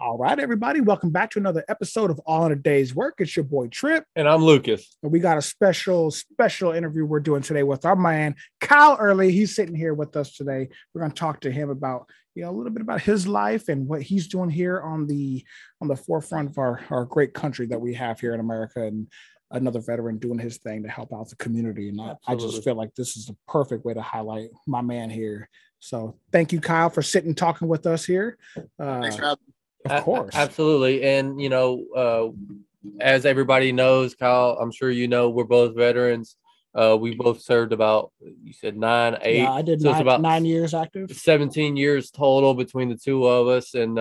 All right, everybody, welcome back to another episode of All in a Day's Work. It's your boy Trip. And I'm Lucas. And we got a special interview we're doing today with our man, Kyle Early. He's sitting here with us today. We're going to talk to him about, a little bit about his life and what he's doing here on the forefront of our great country that we have here in America, and another veteran doing his thing to help out the community. And I just feel like this is the perfect way to highlight my man here. So thank you, Kyle, for sitting and talking with us here. Thanks for having me. Of course. Absolutely. And, as everybody knows, Kyle, I'm sure we're both veterans. We both served about, you said 9, 8. Yeah, I did. So it's about 9 years active. 17 years total between the two of us. And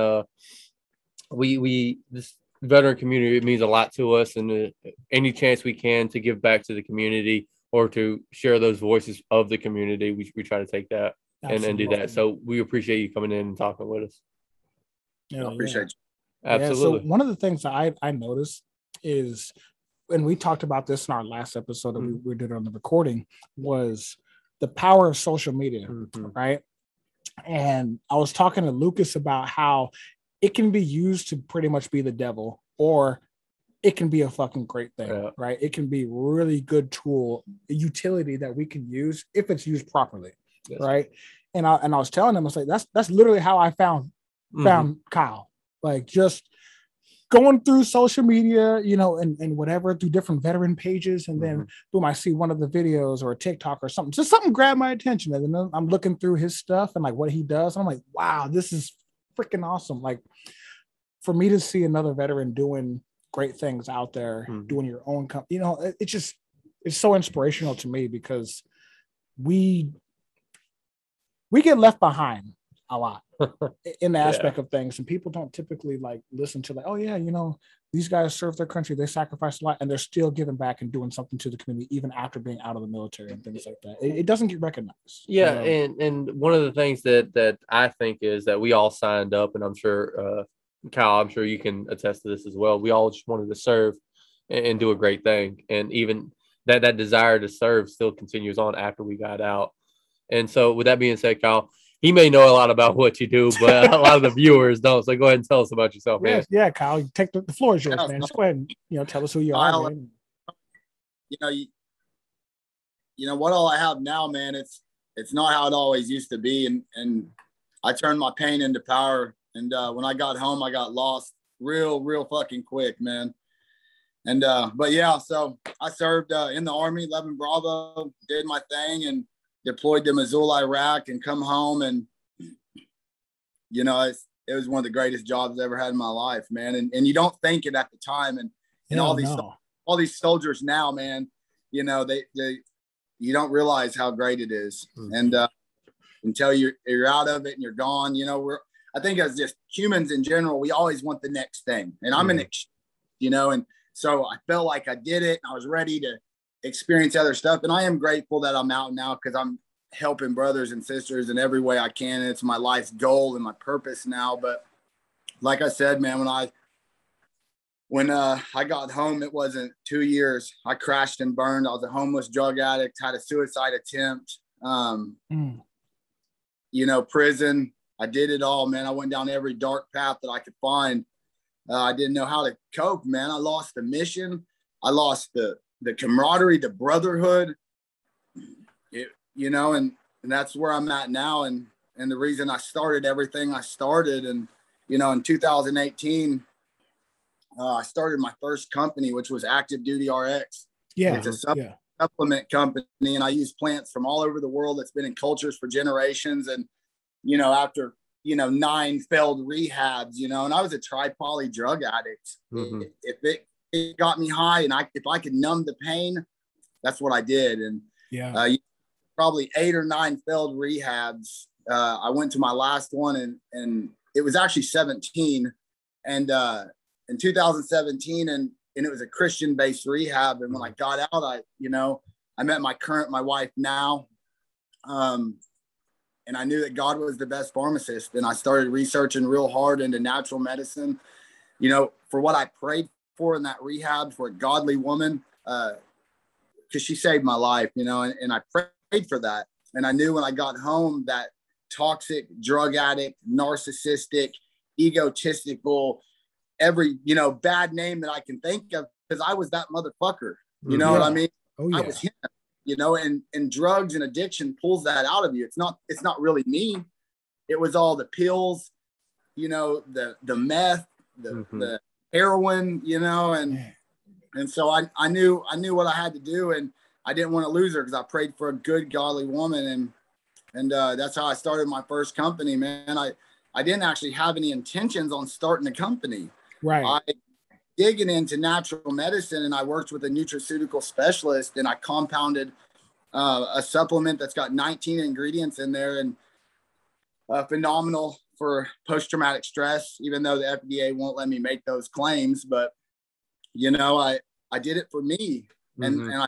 this veteran community, it means a lot to us. And any chance we can to give back to the community or to share those voices of the community, we try to take that and do that. So we appreciate you coming in and talking with us. I appreciate you. Absolutely. So one of the things that I noticed is, and we talked about this in our last episode that we did on the recording, was the power of social media, right? And I was talking to Lucas about how it can be used to pretty much be the devil, or it can be a fucking great thing, right? It can be a really good tool, a utility that we can use if it's used properly, right? And I was telling him, I was like, that's literally how I found Kyle, like just going through social media, and whatever, through different veteran pages. And then boom, I see one of the videos or a TikTok or something, just something grabbed my attention. And then I'm looking through his stuff and like what he does. And I'm like, wow, this is freaking awesome. Like for me to see another veteran doing great things out there, doing your own company, it's so inspirational to me, because we get left behind a lot in the aspect of things, and people don't typically like listen to like, oh yeah, these guys serve their country, they sacrifice a lot, and they're still giving back and doing something to the community even after being out of the military and things like that. It doesn't get recognized. And one of the things that I think is that we all signed up, and I'm sure Kyle, I'm sure you can attest to this as well, we all just wanted to serve and do a great thing, and even that desire to serve still continues on after we got out. And so with that being said, Kyle, he may know a lot about what you do, but a lot of the viewers don't. So go ahead and tell us about yourself, man. Yeah, Kyle, you take the floor is yours, man. Just go ahead and tell us who you are, man. What all I have now, man, it's not how it always used to be. And I turned my pain into power. And when I got home, I got lost real fucking quick, man. And but yeah, so I served in the Army, 11 Bravo, did my thing, and deployed to Mosul, Iraq, and come home. And, it was one of the greatest jobs I ever had in my life, man. And you don't think it at the time. And all these soldiers now, man, you don't realize how great it is. And until you're out of it and you're gone, I think as just humans in general, we always want the next thing. And I'm and so I felt like I did it. I was ready to experience other stuff, and I am grateful that I'm out now, because I'm helping brothers and sisters in every way I can, and it's my life's goal and my purpose now. But like I said, man, when I got home, it wasn't 2 years. I crashed and burned. I was a homeless drug addict, had a suicide attempt, prison. I did it all, man. I went down every dark path that I could find. I didn't know how to cope, man. I lost the mission. I lost the camaraderie, the brotherhood, and that's where I'm at now. And the reason I started everything I started. And, in 2018, I started my first company, which was Active Duty RX. Yeah. It's a supplement company. And I use plants from all over the world. That's been in cultures for generations. And, after, 9 failed rehabs, and I was a tri-poly drug addict. If it got me high, and if I could numb the pain, that's what I did. And probably 8 or 9 failed rehabs. I went to my last one, and it was actually 17, and in 2017, and it was a Christian-based rehab. And when I got out, I met my wife now, and I knew that God was the best pharmacist. And I started researching real hard into natural medicine, for what I prayed for in that rehab, for a godly woman, because she saved my life, and I prayed for that. And I knew when I got home that toxic, drug addict, narcissistic, egotistical, every, you know, bad name that I can think of, because I was that motherfucker. You know what I mean? Oh, yeah. I was him, you know, and drugs and addiction pulls that out of you. It's not really me. It was all the pills, you know, the meth, the heroin, you know, and so I knew what I had to do, and I didn't want to lose her because I prayed for a good, godly woman, and that's how I started my first company, man. I didn't actually have any intentions on starting a company. Right. I digging into natural medicine, and I worked with a nutraceutical specialist, and I compounded a supplement that's got 19 ingredients in there, and phenomenal for post-traumatic stress, even though the FDA won't let me make those claims. But, you know, I did it for me, and I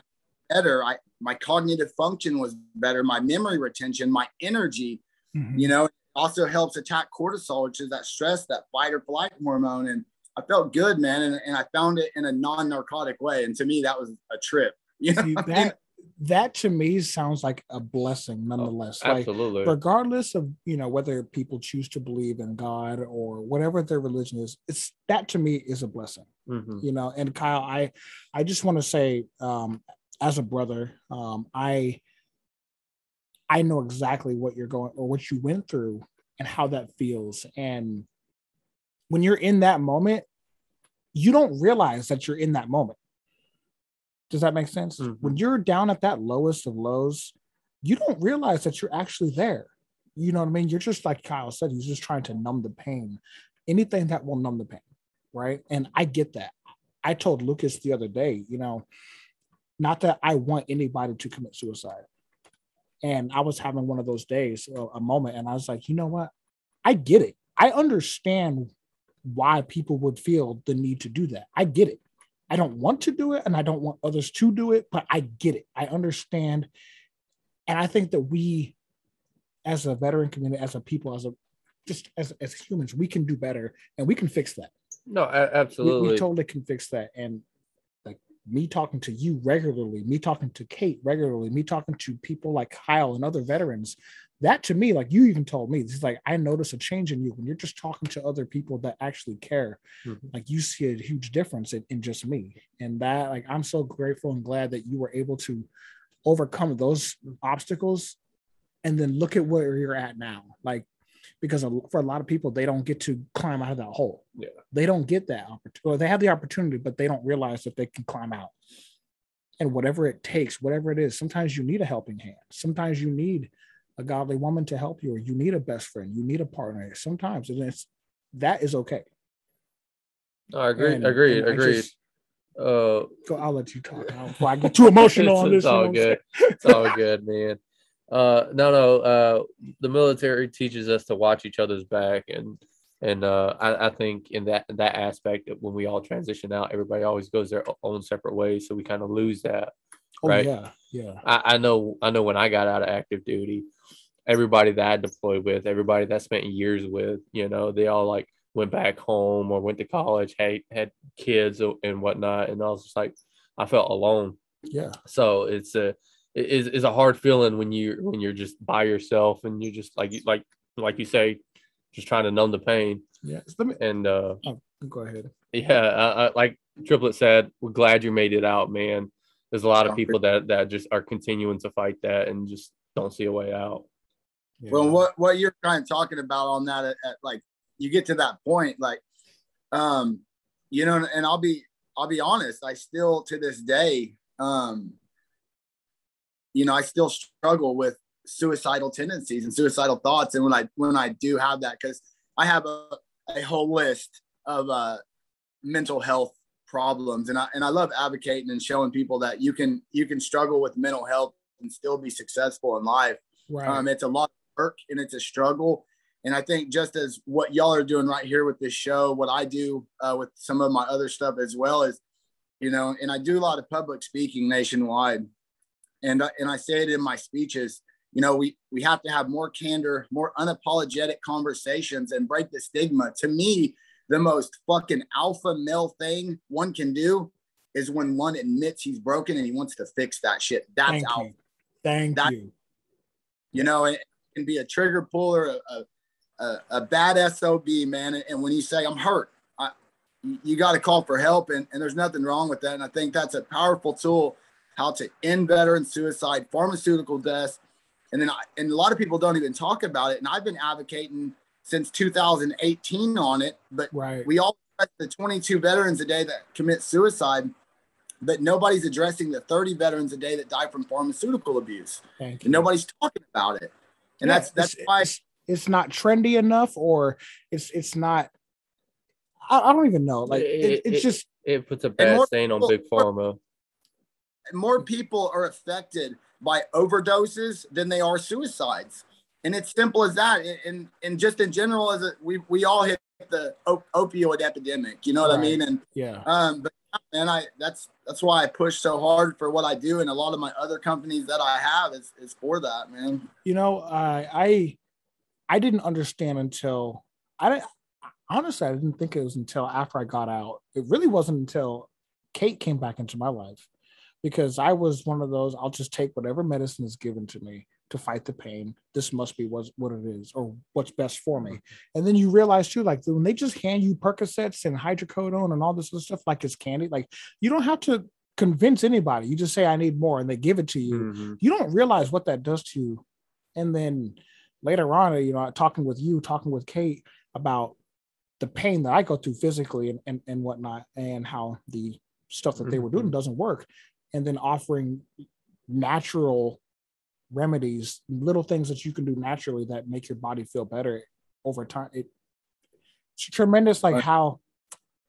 better. My cognitive function was better, my memory retention, my energy, you know, it also helps attack cortisol, which is that stress, that fight or flight hormone. And I felt good, man. And I found it in a non-narcotic way. And to me, that was a trip. You know? See, that to me sounds like a blessing nonetheless. Oh, absolutely. Like, regardless of, you know, whether people choose to believe in God or whatever their religion is, it's that to me is a blessing. You know, and Kyle, I just want to say, as a brother, I know exactly what you're going or what you went through and how that feels. And when you're in that moment, you don't realize that you're in that moment. Does that make sense? When you're down at that lowest of lows, you don't realize that you're actually there. You know what I mean? You're just, like Kyle said, he's just trying to numb the pain. Anything that will numb the pain, right? And I get that. I told Lucas the other day, you know, not that I want anybody to commit suicide. And I was having one of those days, a moment, and I was like, you know what? I get it. I understand why people would feel the need to do that. I get it. I don't want to do it, and I don't want others to do it, but I get it. I understand. And I think that we, as a veteran community, as a people, as humans, we can do better, and we can fix that. No, absolutely. We totally can fix that. And like me talking to you regularly, me talking to Kate regularly, me talking to people like Kyle and other veterans, that to me, like you even told me, it's like, I notice a change in you when you're just talking to other people that actually care. Like you see a huge difference in just me. And that, like, I'm so grateful and glad that you were able to overcome those obstacles and then look at where you're at now. Like, because for a lot of people, they don't get to climb out of that hole. Yeah. They don't get that opportunity, or they have the opportunity, but they don't realize that they can climb out. And whatever it takes, whatever it is, sometimes you need a helping hand. Sometimes you need a godly woman to help you, or you need a best friend, you need a partner. Sometimes that is okay. I agree. Agreed. I'll let you talk before I get too emotional on this. It's all good. It's all good, man. The military teaches us to watch each other's back, and I think in that aspect, when we all transition out, everybody always goes their own separate ways, so we kind of lose that. Right? Yeah. I know when I got out of active duty, everybody that I deployed with, everybody that I spent years with, you know, they all like went back home or went to college, had kids and whatnot, and I was just like, I felt alone. Yeah. So it's a hard feeling when you're just by yourself and you're just like you say, just trying to numb the pain. Yeah. And go ahead. Yeah, like Triplet said, we're glad you made it out, man. There's a lot of people that just are continuing to fight that and just don't see a way out. Yeah. Well, what you're kind of talking about on that, at like you get to that point, like, you know, and I'll be honest, I still to this day, you know, I still struggle with suicidal tendencies and suicidal thoughts. And when I do have that, because I have a whole list of mental health problems, and I love advocating and showing people that you can struggle with mental health and still be successful in life. Right. It's a lot of work and it's a struggle. And I think just as what y'all are doing right here with this show, what I do with some of my other stuff as well is, you know, and I do a lot of public speaking nationwide. And I say it in my speeches, you know, we have to have more candor, more unapologetic conversations and break the stigma. To me, the most fucking alpha male thing one can do is when one admits he's broken and he wants to fix that shit. That's alpha. Thank you. You know, it can be a trigger puller, a bad SOB, man. And when you say I'm hurt, you got to call for help, and there's nothing wrong with that. And I think that's a powerful tool, how to end veteran suicide, pharmaceutical deaths. And a lot of people don't even talk about it. And I've been advocating since 2018 on it, but we all the 22 veterans a day that commit suicide, but nobody's addressing the 30 veterans a day that die from pharmaceutical abuse. And nobody's talking about it. And that's why it's not trendy enough, or it's not. I don't even know. Like it puts a bad stain on big pharma. More people are affected by overdoses than they are suicides, and it's simple as that. And just in general, we all hit the opioid epidemic. You know what I mean? And but man, that's why I push so hard for what I do, and a lot of my other companies that I have is for that, man. You know, I didn't understand until honestly, I didn't think it was until after I got out. It really wasn't until Kate came back into my life, because I was one of those, I'll just take whatever medicine is given to me to fight the pain. This must be what it is, or what's best for me. And then you realize too, like when they just hand you Percocets and hydrocodone and all this other stuff, like it's candy, like you don't have to convince anybody. You just say, I need more, and they give it to you. Mm-hmm. You don't realize what that does to you. And then later on, you know, talking with Kate about the pain that I go through physically and whatnot, and how the stuff that they were doing doesn't work. And then offering natural remedies, little things that you can do naturally that make your body feel better over time. It's tremendous, like how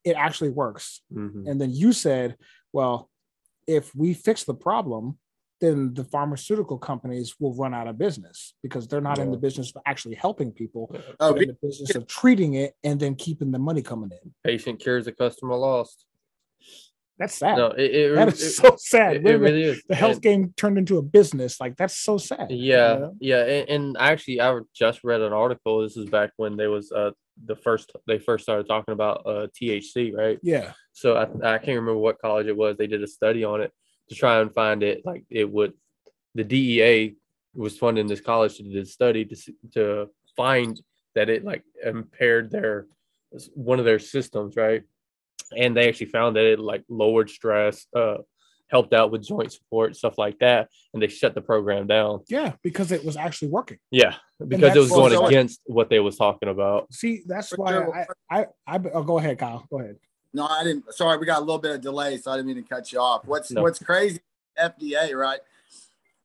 it actually works. Mm-hmm. And then you said, well, if we fix the problem, then the pharmaceutical companies will run out of business, because they're not in the business of actually helping people. They're in the business of treating it and then keeping the money coming in. Patient cures, a customer lost. That's sad. No, that is so sad. It really is. The health game turned into a business. Like, that's so sad. Yeah, you know? Yeah. And actually, I just read an article. This is back when they first started talking about THC, right? Yeah. So I can't remember what college it was. They did a study on it to try and find it. Like, the DEA was funding this college to do this study to find that it like impaired one of their systems, right? And they actually found that it like lowered stress, helped out with joint support, stuff like that. And they shut the program down. Yeah, because it was actually working. Yeah, because it was going against what they was talking about. See, that's why go ahead, Kyle. Go ahead. No, I didn't. Sorry, we got a little bit of delay, so I didn't mean to cut you off. What's crazy, FDA, right?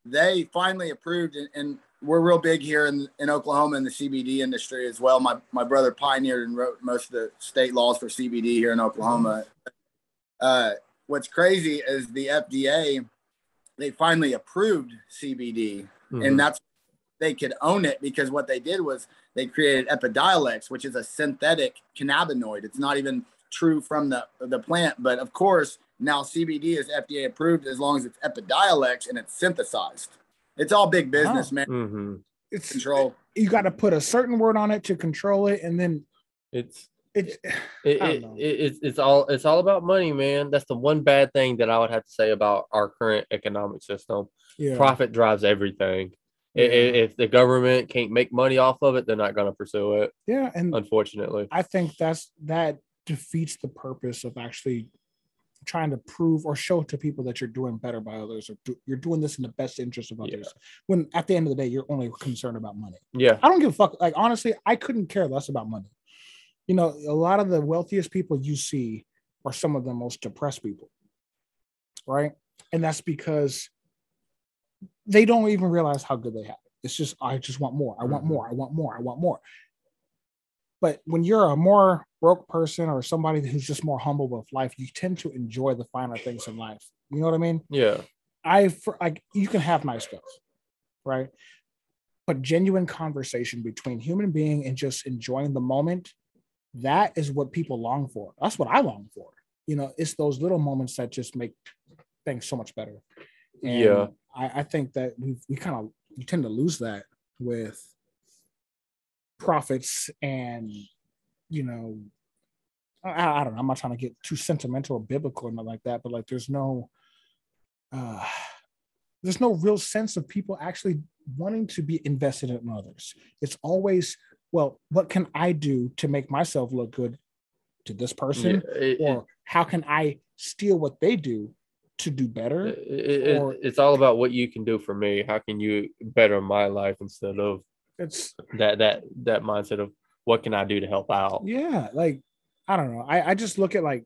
They finally approved, and we're real big here in Oklahoma in the CBD industry as well. My brother pioneered and wrote most of the state laws for CBD here in Oklahoma. What's crazy is the FDA, they finally approved CBD, and that's, they could own it, because what they did was they created Epidiolex, which is a synthetic cannabinoid. It's not even true from the plant, but of course now CBD is FDA approved as long as it's Epidiolex and it's synthesized. It's all big business, man. Mm-hmm. It's control. You got to put a certain word on it to control it, and then it's all about money, man. That's the one bad thing that I would have to say about our current economic system. Yeah. Profit drives everything. Yeah. If the government can't make money off of it, they're not going to pursue it. Yeah, and unfortunately, I think that defeats the purpose of actually trying to prove or show to people that you're doing better by others, or you're doing this in the best interest of others. Yeah. When at the end of the day, you're only concerned about money. Yeah, I don't give a fuck. Like, honestly, I couldn't care less about money. You know, a lot of the wealthiest people you see are some of the most depressed people, right? And that's because they don't even realize how good they have it. It's just, I just want more. I want more. I want more. I want more. But when you're a more broke person, or somebody who's just more humble with life, you tend to enjoy the finer things in life. You know what I mean? Yeah. You can have nice stuff, right? But genuine conversation between human being and just enjoying the moment, that is what people long for. That's what I long for. You know, it's those little moments that just make things so much better. And yeah. I think that we tend to lose that with profits, and you know, I don't know, I'm not trying to get too sentimental or biblical or nothing like that, but like there's no real sense of people actually wanting to be invested in others. It's always well, what can I do to make myself look good to this person? Or how can I steal what they do to do better? It's all about what you can do for me. How can you better my life instead of that mindset of what can I do to help out? Yeah, like I don't know. I just look at like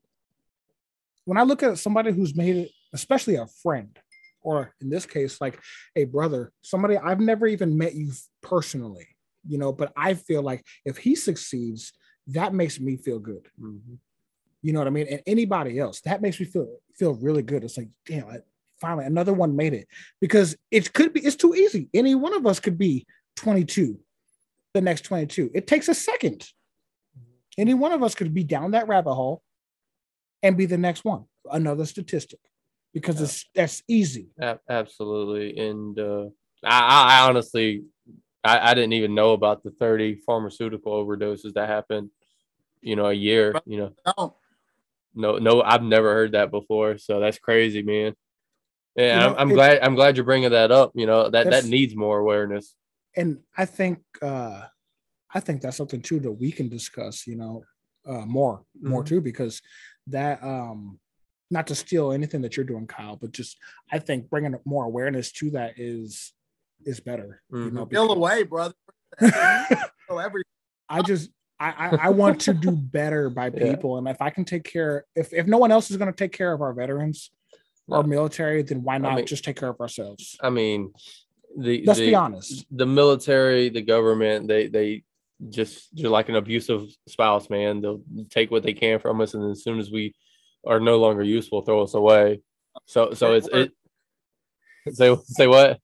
when I look at somebody who's made it, especially a friend, or in this case, like a brother, somebody I've never even met you personally, you know, but I feel like if he succeeds, that makes me feel good. Mm-hmm. You know what I mean? And anybody else, that makes me feel really good. It's like, damn, finally another one made it, because it's too easy. Any one of us could be 22, the next 22. It takes a second. Any one of us could be down that rabbit hole and be the next one, another statistic, because that's easy. Absolutely. And I honestly, I didn't even know about the 30 pharmaceutical overdoses that happened, you know, a year, you know. No, I've never heard that before. So that's crazy, man. And you know, I'm glad you're bringing that up. You know, that needs more awareness. And I think that's something too that we can discuss, you know, more too, because that, not to steal anything that you're doing, Kyle, but just, I think bringing more awareness to that is better. You know, fill away, brother. I want to do better by people. And if I can take care, if no one else is going to take care of our veterans, our military, then why not just take care of ourselves? I mean, let's be honest. The military, the government, they're like an abusive spouse, man. They'll take what they can from us, and then as soon as we are no longer useful, throw us away. So say what?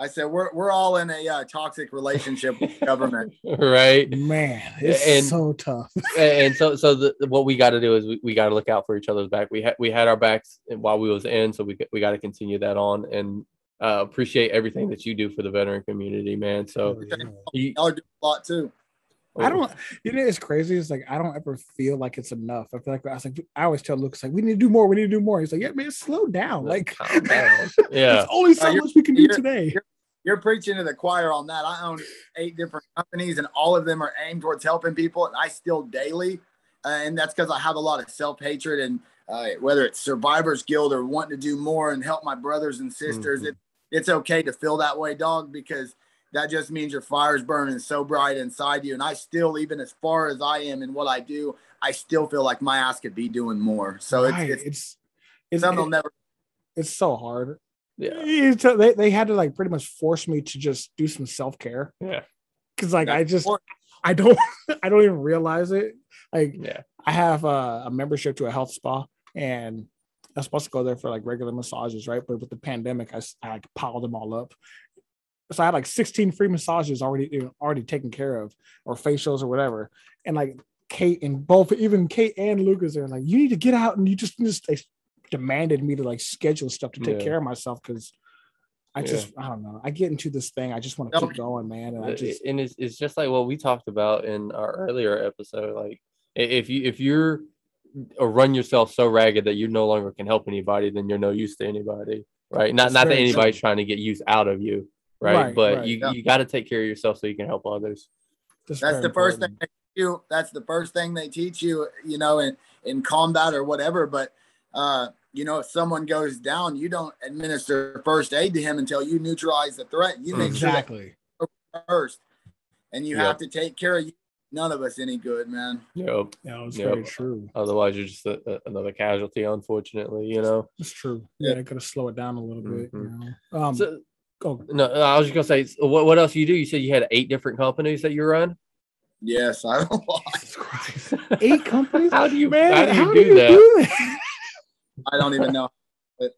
I said we're all in a toxic relationship with government, right? Man, it's so tough. And so what we got to do is we got to look out for each other's back. We had our backs while we was in, so we got to continue that on, and appreciate everything that you do for the veteran community, man. So y'all do a lot too. I don't, you know, it's crazy. It's like, I don't ever feel like it's enough. I feel like I always tell Luke, like, we need to do more. We need to do more. He's like, yeah, man, slow down. Like, calm down. Yeah. There's only so much we can do today. You're preaching to the choir on that. I own 8 different companies, and all of them are aimed towards helping people. And I steal daily. And that's because I have a lot of self-hatred, and whether it's survivor's guilt or wanting to do more and help my brothers and sisters, it's okay to feel that way, dog, because that just means your fire's burning so bright inside you. And I still, even as far as I am in what I do, I still feel like my ass could be doing more. So it's so hard. Yeah. They had to like pretty much force me to just do some self-care. Yeah. Cause like, I don't even realize it. Like, I have a membership to a health spa, and I'm supposed to go there for like regular massages, right? But with the pandemic, I like piled them all up. So I had like 16 free massages already taken care of, or facials or whatever. And like Kate and Kate and Lucas are like, you need to get out, and they demanded me to like schedule stuff to take care of myself, because I don't know. I get into this thing. I just want to keep going, man. And it's just like what we talked about in our earlier episode. Like if you're run yourself so ragged that you no longer can help anybody, then you're no use to anybody, right? Not that anybody's trying to get use out of you. Right. But you got to take care of yourself so you can help others. That's the first thing they teach you. That's the first thing they teach you, you know, in combat or whatever. But, you know, if someone goes down, you don't administer first aid to him until you neutralize the threat. You make sure that first, and you have to take care of you. None of us any good, man. Yep. Yeah, it's very true. Otherwise, you're just another casualty, unfortunately, you know. It's true. Yeah, I got to slow it down a little bit. You know? No, I was just gonna say, what else you do? You said you had 8 different companies that you run. Yes, I don't lie. 8 companies? How do you do that? I don't even know. But,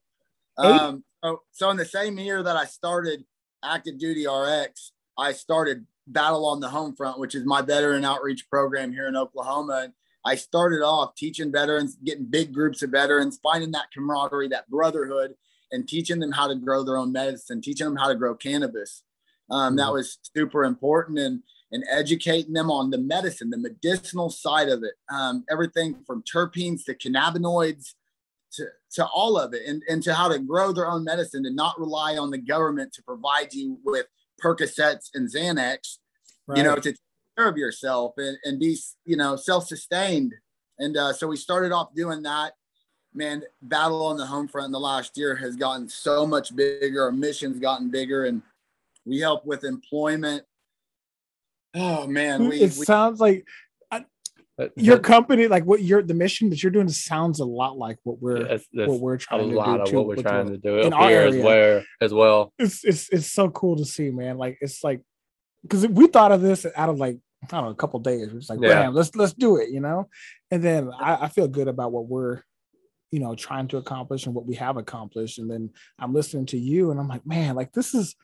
so in the same year that I started Active Duty RX, I started Battle on the Home Front, which is my veteran outreach program here in Oklahoma. And I started off teaching veterans, getting big groups of veterans, finding that camaraderie, that brotherhood, and teaching them how to grow their own medicine, teaching them how to grow cannabis. That was super important, and educating them on the medicine, the medicinal side of it, everything from terpenes to cannabinoids to all of it, and to how to grow their own medicine and not rely on the government to provide you with Percocets and Xanax, you know, to care of yourself and be, you know, self-sustained. And so we started off doing that. Man, battle on the home front in the last year has gotten so much bigger. Our mission's gotten bigger, and we help with employment. Oh man, it sounds like your company, like the mission that you're doing, sounds a lot like what we're trying to do. A lot of what we're trying to do in our area as well. It's so cool to see, man. Like, it's like, because we thought of this out of like, I don't know, a couple of days. We're just like, bam, let's do it, you know. And then I feel good about what we're, you know, trying to accomplish and what we have accomplished. And then I'm listening to you and I'm like, man, like it's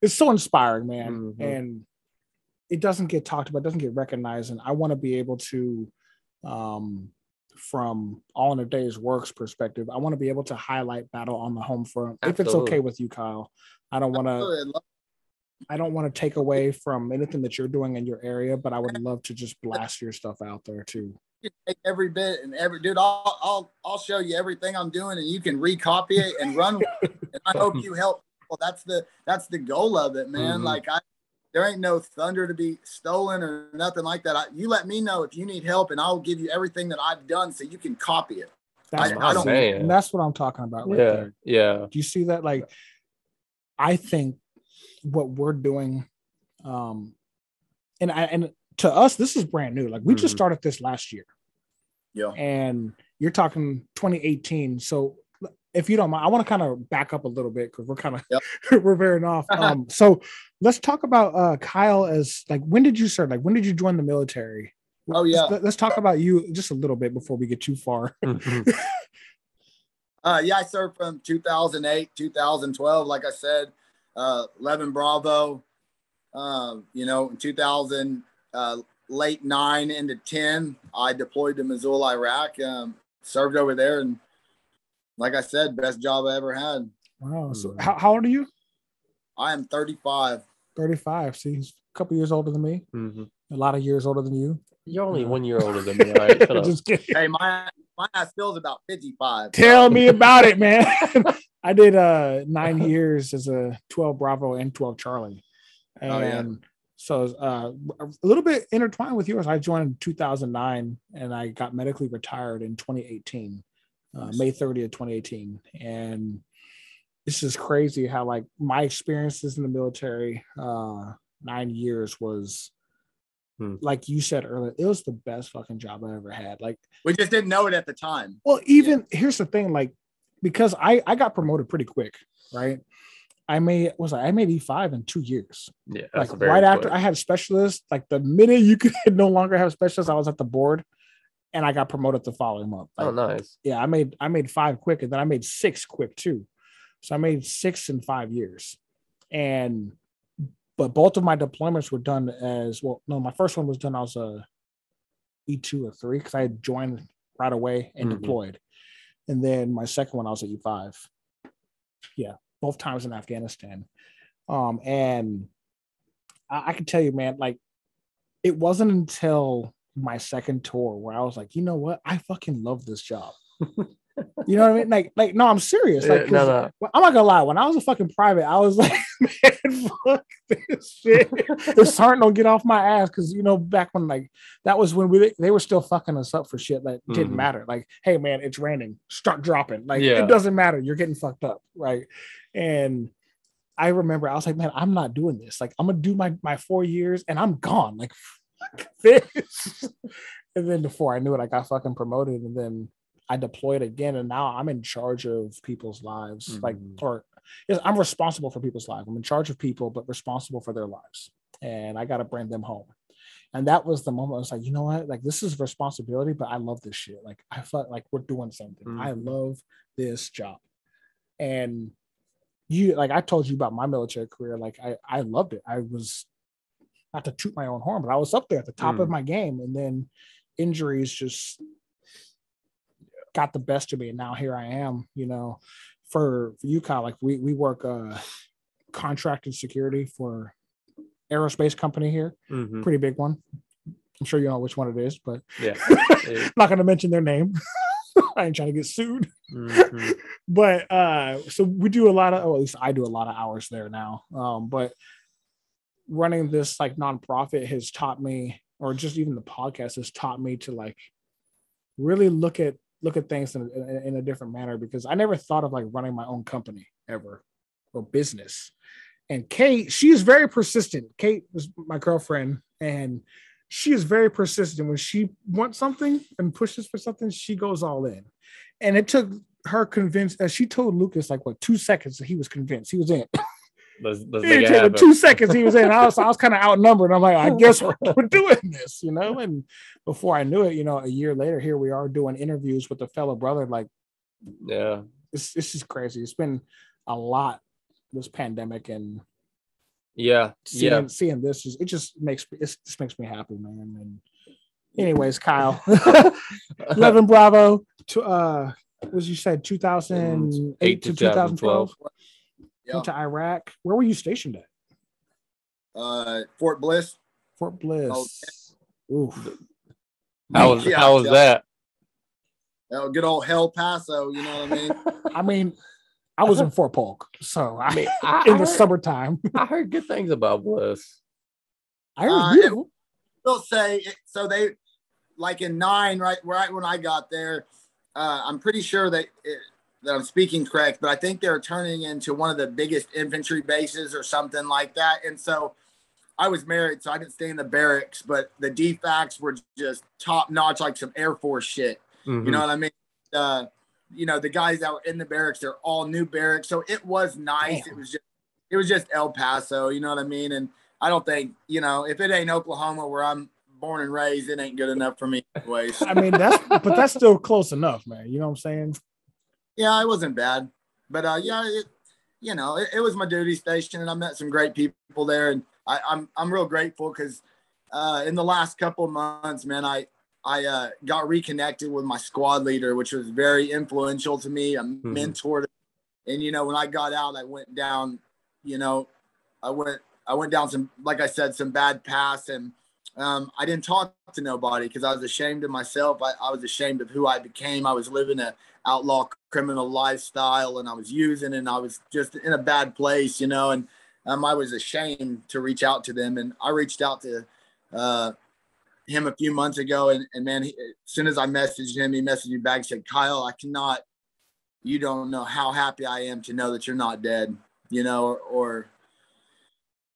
so inspiring, man. Mm-hmm. And it doesn't get talked about, doesn't get recognized. And I want to be able to, from All in a Day's Works perspective, I want to be able to highlight battle on the home front. Absolutely. If it's okay with you, Kyle. I don't want to take away from anything that you're doing in your area, but I would love to just blast your stuff out there too. Take every bit and every dude. I'll show you everything I'm doing, and you can recopy it and run with it. And I hope you help. Well, that's the goal of it, man. Mm-hmm. Like there ain't no thunder to be stolen or nothing like that. You let me know if you need help, and I'll give you everything that I've done so you can copy it. And that's what I'm talking about right there. Yeah. Do you see that? Like, I think what we're doing, and to us, this is brand new. Like, we just started this last year. Yeah. And you're talking 2018. So if you don't mind, I want to kind of back up a little bit because we're kind of we're veering off. So let's talk about Kyle as, like, when did you start? Like, when did you join the military? Oh yeah. Let's talk about you just a little bit before we get too far. Yeah, I served from 2008, 2012. Like I said, 11 Bravo. You know, in 2000, late 9 into 10, I deployed to Mosul, Iraq. Served over there, and like I said, best job I ever had. Wow. So how old are you? I am 35. 35. See, he's a couple years older than me. Mm-hmm. A lot of years older than you. You're only 1 year older than me, right? Just kidding. Hey, my ass feels about 55. Tell me about it, man. I did 9 years as a 12 Bravo and 12 Charlie. And so a little bit intertwined with yours. I joined in 2009 and I got medically retired in 2018, May 30th, 2018. And this is crazy how, like, my experiences in the military, 9 years was, like you said earlier, it was the best fucking job I ever had. Like, we just didn't know it at the time. Well, even here's the thing, like, because I got promoted pretty quick, right? I made E5 in 2 years. Yeah, like right after I had specialists, like the minute you could no longer have specialists, I was at the board, and I got promoted the following month. Like, oh, nice. Yeah, I made 5 quick, and then I made 6 quick too. So I made 6 in 5 years, but both of my deployments were done as well. No, my first one was done. I was a E2 or 3 because I had joined right away and deployed, and then my second one I was at E5. Yeah. Both times in Afghanistan. And I can tell you, man, like, it wasn't until my second tour where I was like, you know what? I fucking love this job. You know what I mean? Like, no, I'm serious. Like, no. I'm not gonna lie. When I was a fucking private, I was like, man, fuck this shit. The sergeant don't get off my ass because, you know, back when, like, that was when they were still fucking us up for shit that didn't matter. Like, hey, man, it's raining. Start dropping. Like, it doesn't matter. You're getting fucked up, right? And I remember I was like, man, I'm not doing this. Like, I'm gonna do my 4 years and I'm gone. Like, fuck this. And then before I knew it, I got fucking promoted, and then I deployed again, and now I'm in charge of people's lives. I'm responsible for people's lives. I'm in charge of people, but responsible for their lives, and I got to bring them home. And that was the moment I was like, you know what? Like, this is responsibility, but I love this shit. Like, I felt like we're doing something. I love this job. And like I told you about my military career, like I loved it. I was, not to toot my own horn, but I was up there at the top of my game, and then injuries just got the best of me, and now here I am. You know, for you, Kyle, like we work contracted security for aerospace company here, pretty big one. I'm sure you know which one it is, but not going to mention their name. I ain't trying to get sued. But so we do a lot of, at least I do a lot of hours there now. But running this like nonprofit has taught me, or just even the podcast has taught me to like really look at things in a different manner, because I never thought of like running my own company ever or business. And Kate, she is very persistent. Kate was my girlfriend, and she is very persistent. When she wants something and pushes for something, she goes all in. And it took her convinced, as she told Lucas, like 2 seconds, he was convinced. He was in. Let's make it happen. 2 seconds he was in. I was kind of outnumbered. I'm like, I guess we're doing this, you know. And before I knew it, you know, a year later, here we are doing interviews with a fellow brother. Like, yeah, it's just crazy. It's been a lot, this pandemic, and seeing this it just makes me happy, man. And anyways, Kyle, 11 Bravo to what you said, 2008 to 2012. Went to Iraq. Where were you stationed at? Fort Bliss. Fort Bliss. Oof. How was that? Good old El Paso, you know what I mean? I mean, I was in Fort Polk, so I mean, in the summertime. I heard good things about Bliss. I heard beautiful. They'll say so. They like in 9, right when I got there. I'm pretty sure that I'm speaking correct, but I think they're turning into one of the biggest infantry bases or something like that. And so I was married, so I didn't stay in the barracks, but the defects were just top notch, like some Air Force shit. Mm-hmm. You know what I mean? You know, the guys that were in the barracks, they're all new barracks. So it was nice. Damn. It was just El Paso, you know what I mean? And I don't think, you know, if it ain't Oklahoma where I'm born and raised, it ain't good enough for me anyways. I mean, that's still close enough, man. You know what I'm saying? Yeah, it wasn't bad, but it was my duty station, and I met some great people there, and I'm real grateful because in the last couple of months, man, I got reconnected with my squad leader, which was very influential to me. I mentored, and you know, when I got out, I went down, you know, I went down some, like I said, some bad paths, and I didn't talk to nobody because I was ashamed of myself. I was ashamed of who I became. I was living a outlaw criminal lifestyle, and I was using, and I was just in a bad place, you know, and I was ashamed to reach out to them. And I reached out to him a few months ago, and man, as soon as I messaged him, he messaged me back and said, Kyle, you don't know how happy I am to know that you're not dead, you know, or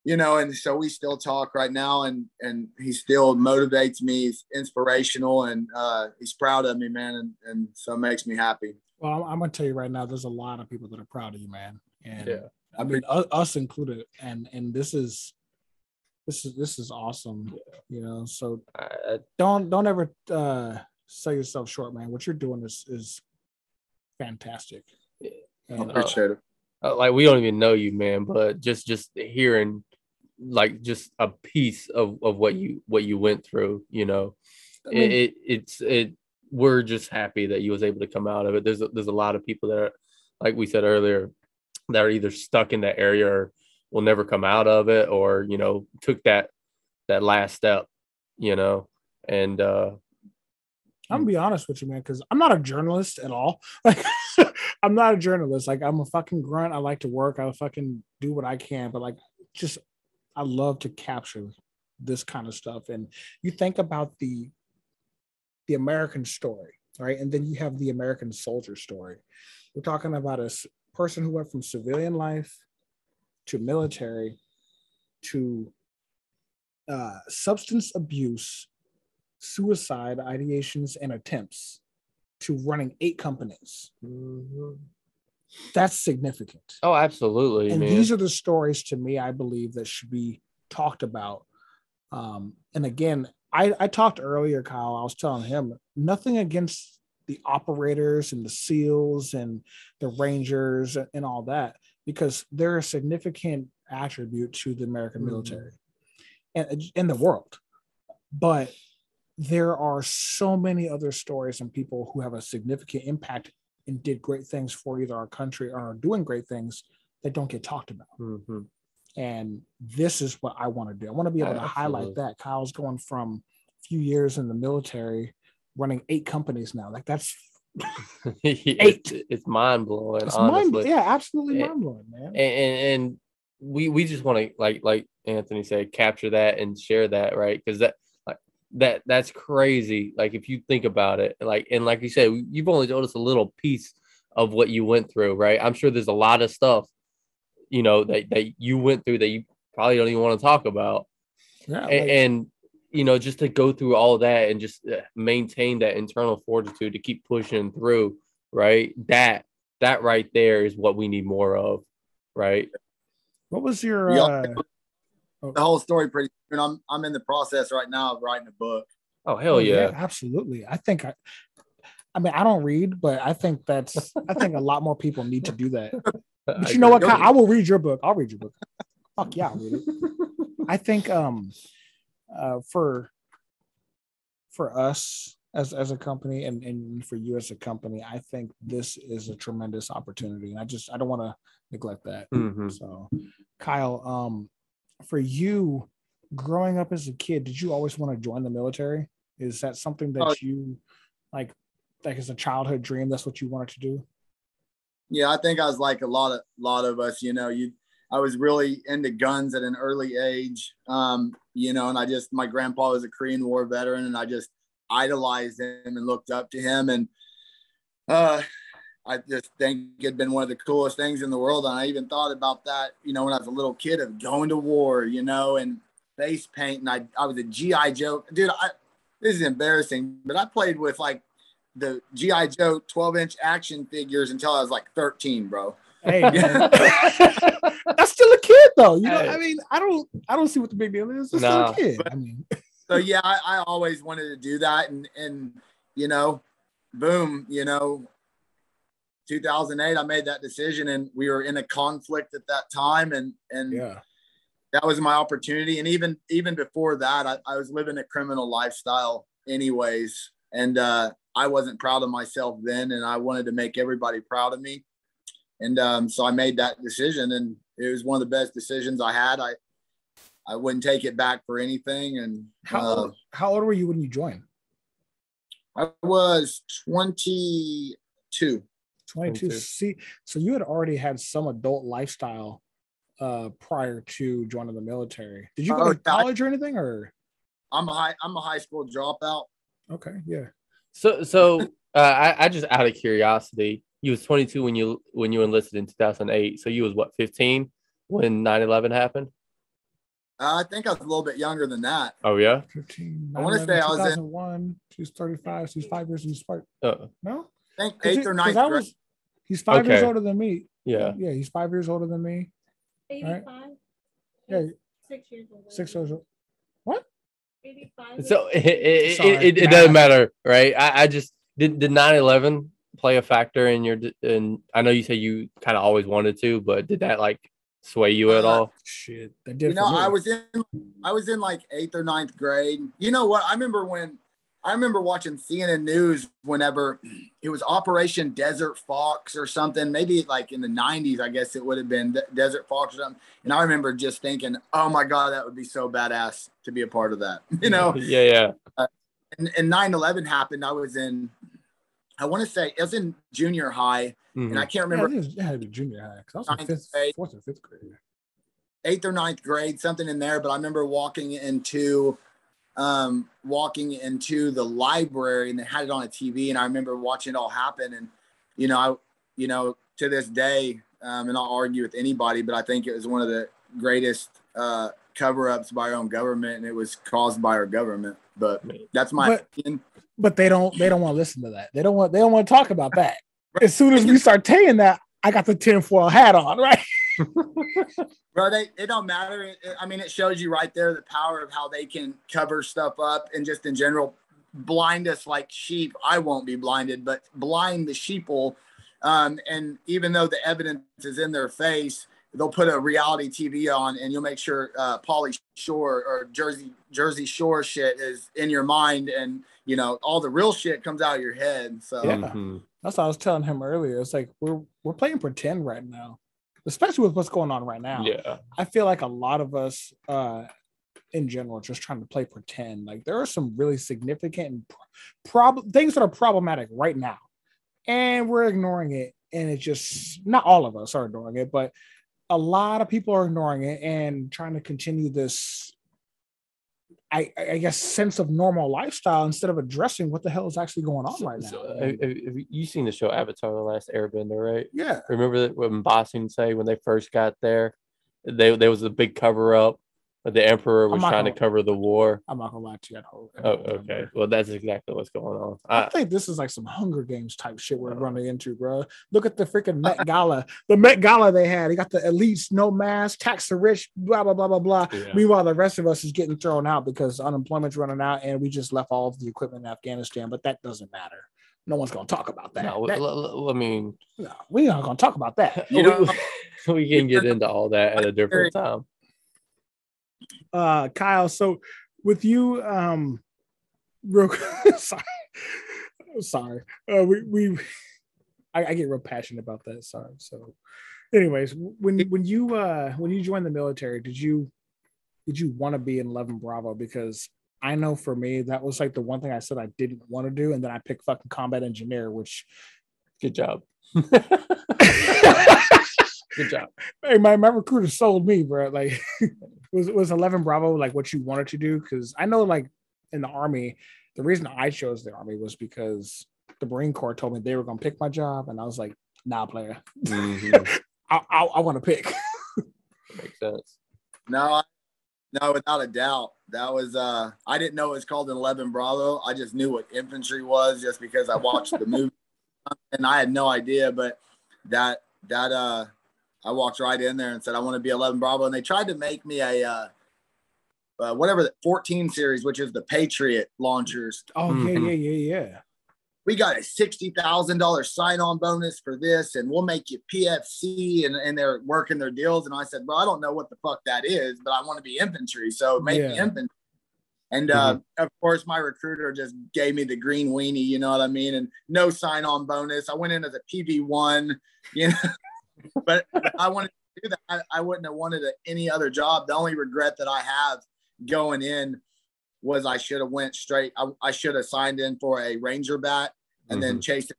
you know, and so we still talk right now, and he still motivates me. He's inspirational, and he's proud of me, man, and so it makes me happy. Well, I'm gonna tell you right now, there's a lot of people that are proud of you, man, and I mean us included, and this is awesome, you know. So don't ever sell yourself short, man. What you're doing is fantastic. I appreciate it. Like, we don't even know you, man, but just hearing like just a piece of what you went through, you know, I mean, we're just happy that you was able to come out of it. There's a lot of people that are, like we said earlier, that are either stuck in that area or will never come out of it, or, you know, took that last step, you know. And I'm gonna be honest with you, man, because I'm not a journalist at all. Like, I'm not a journalist. Like, I'm a fucking grunt. I like to work. I fucking do what I can, but like, just I love to capture this kind of stuff. And you think about the American story, right? And then you have the American soldier story. We're talking about a person who went from civilian life to military to substance abuse, suicide ideations and attempts, to running 8 companies. Mm-hmm. That's significant. Oh, absolutely. And man, these are the stories, to me, I believe, that should be talked about. And again, I talked earlier, Kyle, I was telling him, nothing against the operators and the SEALs and the Rangers and all that, because they're a significant attribute to the American military and in the world. But there are so many other stories and people who have a significant impact and did great things for either our country or are doing great things that don't get talked about. Mm-hmm. And this is what I want to do. I want to be able to highlight that. Kyle's going from a few years in the military, running 8 companies now. Like, that's 8. It's mind blowing. It's absolutely mind blowing, man. And we just want to like Anthony said, capture that and share that, right? Because that's crazy. Like if you think about it, like you said, you've only told us a little piece of what you went through, right? I'm sure there's a lot of stuff, that you went through that you probably don't even want to talk about. Yeah, and just to go through all of that and just maintain that internal fortitude to keep pushing through, right? That right there is what we need more of, right? What was your the whole story pretty soon. I'm in the process right now of writing a book. Oh hell yeah. Absolutely. I think I mean I don't read, but I think a lot more people need to do that. But you know what, Kyle? I will read your book. I'll read your book. Fuck yeah, I'll read it. I think for us as a company and for you as a company, I think this is a tremendous opportunity. And I don't want to neglect that. Mm-hmm. So Kyle, for you growing up as a kid, did you always want to join the military? Is that something that you like as a childhood dream? That's what you wanted to do? Yeah, I think I was like a lot of us, I was really into guns at an early age. And my grandpa was a Korean War veteran and I just idolized him and looked up to him. And I just think it'd been one of the coolest things in the world. And I even thought about that, when I was a little kid of going to war, and face paint. And I was a G.I. Joe. Dude, this is embarrassing, but I played with like the G.I. Joe 12-inch action figures until I was like 13, bro. Hey, man. That's still a kid though. I mean, I don't see what the big deal is. It's still a kid. But, so yeah, I always wanted to do that. And boom, 2008, I made that decision and we were in a conflict at that time. And yeah, that was my opportunity. And even before that, I was living a criminal lifestyle anyways. And I wasn't proud of myself then. And I wanted to make everybody proud of me. And so I made that decision and it was one of the best decisions I had. I wouldn't take it back for anything. And how old were you when you joined? I was 22. 22. See, so you had already had some adult lifestyle prior to joining the military. Did you go to college or anything? Or I'm a high school dropout. Okay, yeah. So I just out of curiosity, you was 22 when you enlisted in 2008. So you was what, 15 when 9/11 happened? I think I was a little bit younger than that. Oh yeah, 15. I want to say I was 2001. She's 35. She's 5 years in Spark. No, I think 8th or 9th grade. He's 5 years older than me. Yeah, he's 5 years older than me. 85. Right? Yeah, 6 years older. 6 years old. What? 85. So it doesn't matter, right? I just did 9/11 play a factor in your? And I know you say you kind of always wanted to, but did that like sway you at all? Shit, that did. I was in like 8th or 9th grade. You know what? I remember watching CNN News whenever it was Operation Desert Fox or something, maybe like in the 90s, I guess it would have been Desert Fox or something. And I remember just thinking, oh my God, that would be so badass to be a part of that, Yeah. And 9/11 happened. I want to say it was in junior high, and I can't remember. It had to be junior high because I was in 4th or 5th grade. 8th or 9th grade, something in there. But I remember walking into the library and they had it on a TV, and I remember watching it all happen. And to this day, and I'll argue with anybody, but I think it was one of the greatest cover-ups by our own government, and it was caused by our government. But that's my opinion. But they don't want to listen to that. They don't want to talk about that. As soon as we start saying that, I got the tinfoil hat on, right? Bro, it don't matter. It shows you right there the power of how they can cover stuff up and just in general blind us like sheep. I won't be blinded, but blind the sheeple. And even though the evidence is in their face, they'll put a reality TV on and you'll make sure Pauly Shore or Jersey Shore shit is in your mind, and all the real shit comes out of your head. So that's what I was telling him earlier. It's like we're playing pretend right now, especially with what's going on right now. Yeah, I feel like a lot of us in general just trying to play pretend. Like there are some really significant things that are problematic right now, and we're ignoring it. And it's just not all of us are ignoring it, but a lot of people are ignoring it and trying to continue this, I guess, sense of normal lifestyle instead of addressing what the hell is actually going on right now. Have you seen the show Avatar: The Last Airbender, right? Yeah. Remember that when Bossing say when they first got there, there was a big cover up. The Emperor was trying to cover the war. I'm not gonna lie to you. Oh, okay. Well, that's exactly what's going on. I think this is like some Hunger Games type shit we're running into, bro. Look at the freaking Met Gala. The Met Gala they had. They got the elites, no mask, tax the rich, blah, blah, blah, blah, blah. Yeah. Meanwhile, the rest of us is getting thrown out because unemployment's running out and we just left all of the equipment in Afghanistan, but that doesn't matter. No one's going to talk about that. No, I mean... No, we're not going to talk about that. You know, we can get into all that at a different time. Kyle, so with you, real sorry. I get real passionate about that. Sorry. So, anyways, when you joined the military, did you want to be in 11 Bravo? Because I know for me that was like the one thing I said I didn't want to do, and then I picked fucking combat engineer, which good job. Good job. Hey, my recruiter sold me, bro. Like, was 11 Bravo like what you wanted to do? Because I know, like, in the Army, the reason I chose the Army was because the Marine Corps told me they were gonna pick my job, and I was like, "Nah, player, I want to pick." Makes sense. No, without a doubt, that was. I didn't know it was called an 11 Bravo. I just knew what infantry was just because I watched the movie, and I had no idea. But that I walked right in there and said, I want to be 11 Bravo. And they tried to make me a, whatever, the 14 series, which is the Patriot launchers. Oh, yeah. We got a $60,000 sign-on bonus for this, and we'll make you PFC, and they're working their deals. And I said, bro, I don't know what the fuck that is, but I want to be infantry, so make me infantry. And of course, my recruiter just gave me the green weenie, you know what I mean? And no sign-on bonus. I went in as a PV1, you know. But I wanted to do that. I wouldn't have wanted any other job. The only regret that I have going in was I should have went straight. I should have signed in for a Ranger bat and then chased a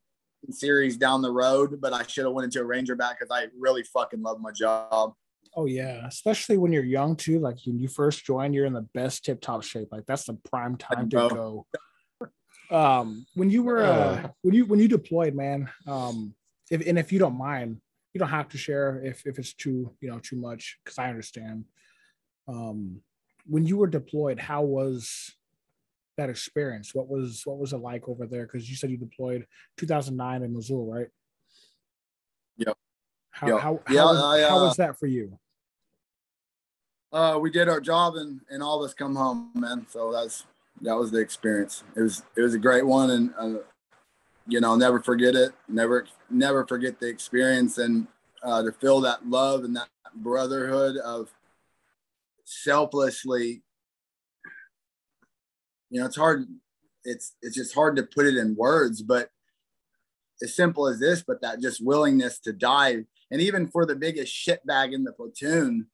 series down the road. But I should have went into a Ranger bat because I really fucking love my job. Oh yeah, especially when you're young too. Like when you first join, you're in the best tip-top shape. Like that's the prime time to go. When you were when you deployed, man. If you don't mind. You don't have to share if it's too much, because I understand. When you were deployed, how was that experience? What was it like over there? Because you said you deployed 2009 in Missoula, right? Yep. How was that for you? We did our job and all of us come home, man. So that was the experience. It was a great one, and never forget it. Never forget the experience, and to feel that love and that brotherhood of selflessly. It's hard. It's just hard to put it in words, but as simple as this. But that just willingness to die, and even for the biggest shitbag in the platoon,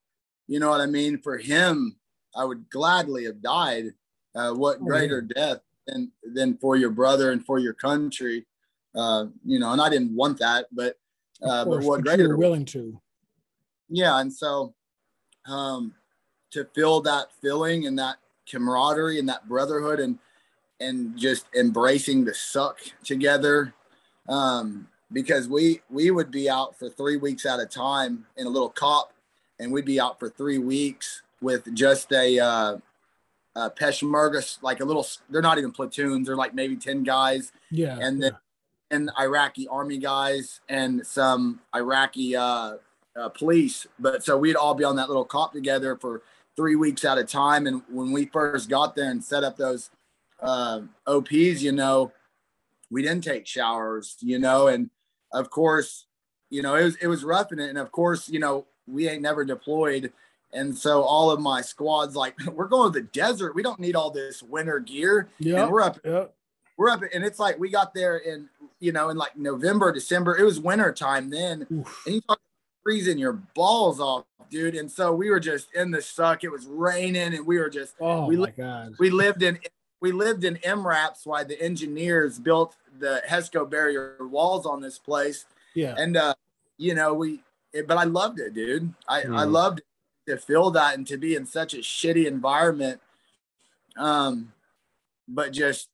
you know what I mean. For him, I would gladly have died. What greater death than for your brother and for your country. And I didn't want that, but what greater, you were willing to. Yeah. And so, to feel that feeling and that camaraderie and that brotherhood and just embracing the suck together. Because we would be out for 3 weeks at a time in a little cop, and we'd be out for 3 weeks with just a Peshmerga, like a little, they're not even platoons. They're like maybe 10 guys. Yeah. And then, and Iraqi army guys and some Iraqi police. But so we'd all be on that little cop together for 3 weeks at a time. And when we first got there and set up those OPs, we didn't take showers, and of course, it was rough in it. And of course, we ain't never deployed. And so all of my squads, like, we're going to the desert. We don't need all this winter gear. Yeah. We're up, and it's like we got there in like November, December. It was winter time then. Oof. And you talk freezing your balls off, dude. And so we were just in the suck. It was raining, and we were just God. We lived in MRAPs while the engineers built the HESCO barrier walls on this place. Yeah. And but I loved it, dude. I loved to feel that and to be in such a shitty environment. But just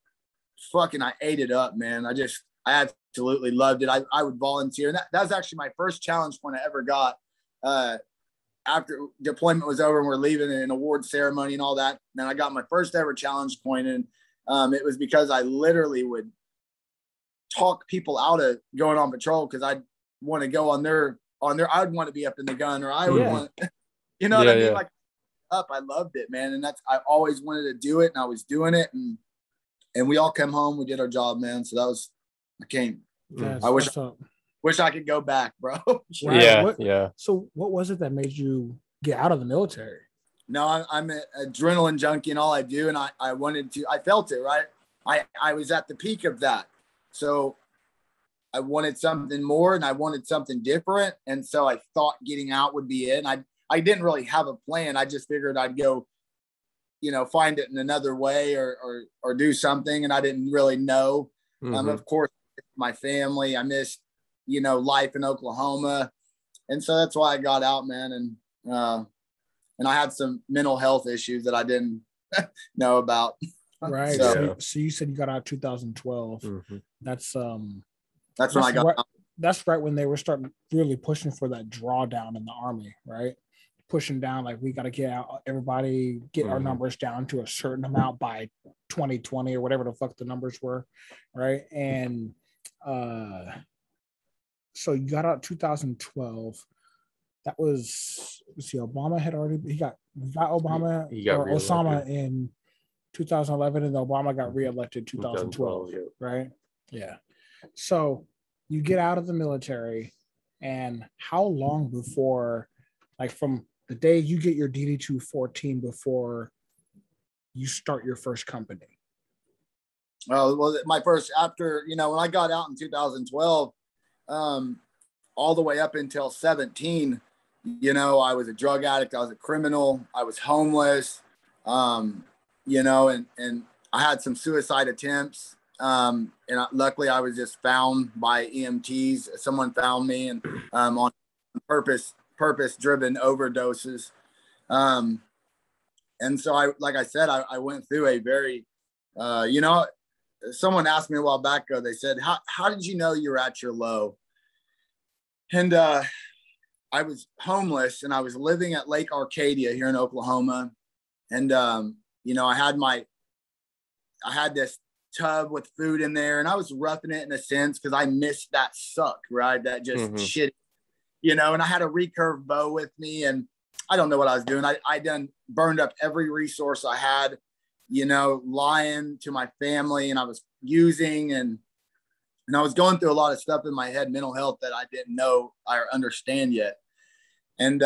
fucking, I ate it up, man. I absolutely loved it. I would volunteer. And that was actually my first challenge point I ever got. After deployment was over and we're leaving an award ceremony and all that. And then I got my first ever challenge point. And it was because I literally would talk people out of going on patrol because I'd want to go on their, I'd want to be up in the gun, or I would want, you know what I mean? Like, I loved it, man. And I always wanted to do it, and I was doing it. And we all come home, we did our job, man. So that was, I came. I wish I could go back, bro. Right. Yeah. So what was it that made you get out of the military? No, I'm an adrenaline junkie, and all I do. And I felt it, right? I was at the peak of that. So I wanted something more, and I wanted something different. And so I thought getting out would be it. And I didn't really have a plan. I just figured I'd go, find it in another way or do something. And I didn't really know. Of course, my family, I missed, life in Oklahoma. And so that's why I got out, man. And I had some mental health issues that I didn't know about. Right. So you said you got out 2012. That's when I got out. That's right when they were starting really pushing for that drawdown in the Army, right? Pushing down, like, we got to get out, everybody get our numbers down to a certain amount by 2020 or whatever the fuck the numbers were, right? And so you got out 2012. That was, Obama had already, we got Obama or Osama in 2011, and Obama got reelected 2012, right? Yeah. So you get out of the military, and how long before, like, from the day you get your DD-214 before you start your first company? Well, my first, after, when I got out in 2012, all the way up until 17, I was a drug addict. I was a criminal. I was homeless, and I had some suicide attempts. And luckily I was just found by EMTs. Someone found me, and on purpose-driven overdoses. And so I went through a very, someone asked me a while back ago, they said, how did you know you were at your low? And I was homeless, and I was living at Lake Arcadia here in Oklahoma. And, I had this tub with food in there, and I was roughing it in a sense because I missed that suck, right? That just shit, and I had a recurve bow with me, and I don't know what I was doing. I done burned up every resource I had, lying to my family, and I was using, and I was going through a lot of stuff in my head, mental health, that I didn't know or understand yet. And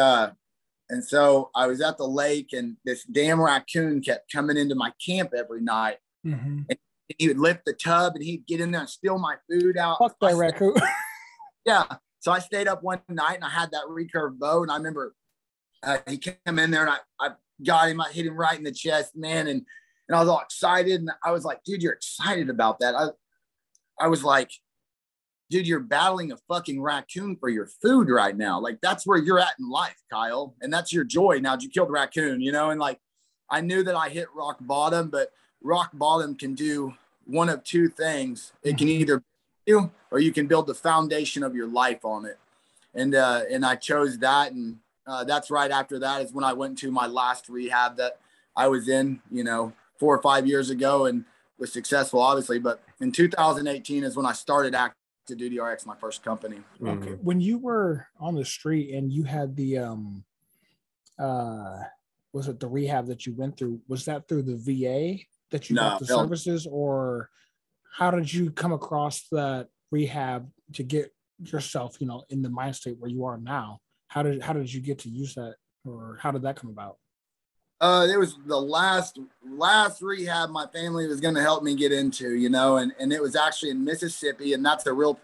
so I was at the lake, and this damn raccoon kept coming into my camp every night. And he would lift the tub, and he'd get in there and steal my food out. Fuck that raccoon. Yeah. So I stayed up one night, and I had that recurve bow, and I remember he came in there, and I got him. I hit him right in the chest, man. And I was all excited. And I was like, dude, you're excited about that. I was like, dude, you're battling a fucking raccoon for your food right now. Like, that's where you're at in life, Kyle. And that's your joy. Now, did you kill the raccoon, And like, I knew that I hit rock bottom, but rock bottom can do one of two things. It can either you, or you can build the foundation of your life on it. And I chose that. And that's right after that is when I went to my last rehab that I was in, 4 or 5 years ago, and was successful, obviously. But in 2018 is when I started Active Duty RX, my first company. Okay. When you were on the street and you had the, was it the rehab that you went through? Was that through the VA that you got the services, or how did you come across that rehab to get yourself, in the mind state where you are now? How did you get to use that, or how did that come about? It was the last rehab my family was going to help me get into, and it was actually in Mississippi, and that's a real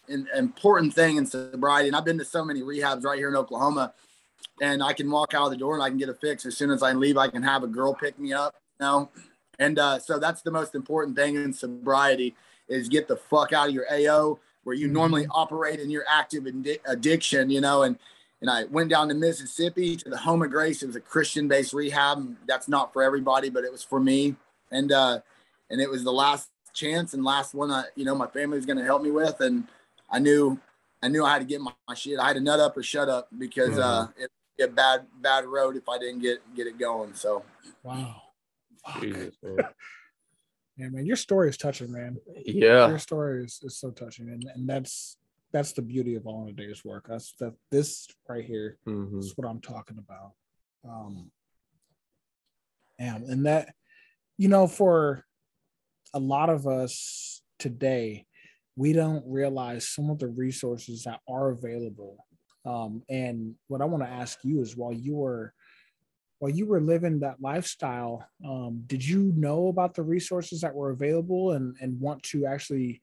important thing in sobriety. And I've been to so many rehabs right here in Oklahoma, and I can walk out of the door and I can get a fix. As soon as I leave, I can have a girl pick me up, And so that's the most important thing in sobriety, is get the fuck out of your AO where you normally operate in your active addiction, And I went down to Mississippi to the Home of Grace. It was a Christian-based rehab. That's not for everybody, but it was for me. And it was the last chance and last one my family was going to help me with. And I knew I had to get my shit. I had to nut up or shut up because it'd be a bad road if I didn't get it going. So wow. Jesus, man. Yeah, man, your story is touching, man. Yeah. Your story is so touching. And that's the beauty of all in a day's work. This right here is what I'm talking about. And that, for a lot of us today, we don't realize some of the resources that are available. And what I want to ask you is, while you were living that lifestyle, did you know about the resources that were available and want to actually,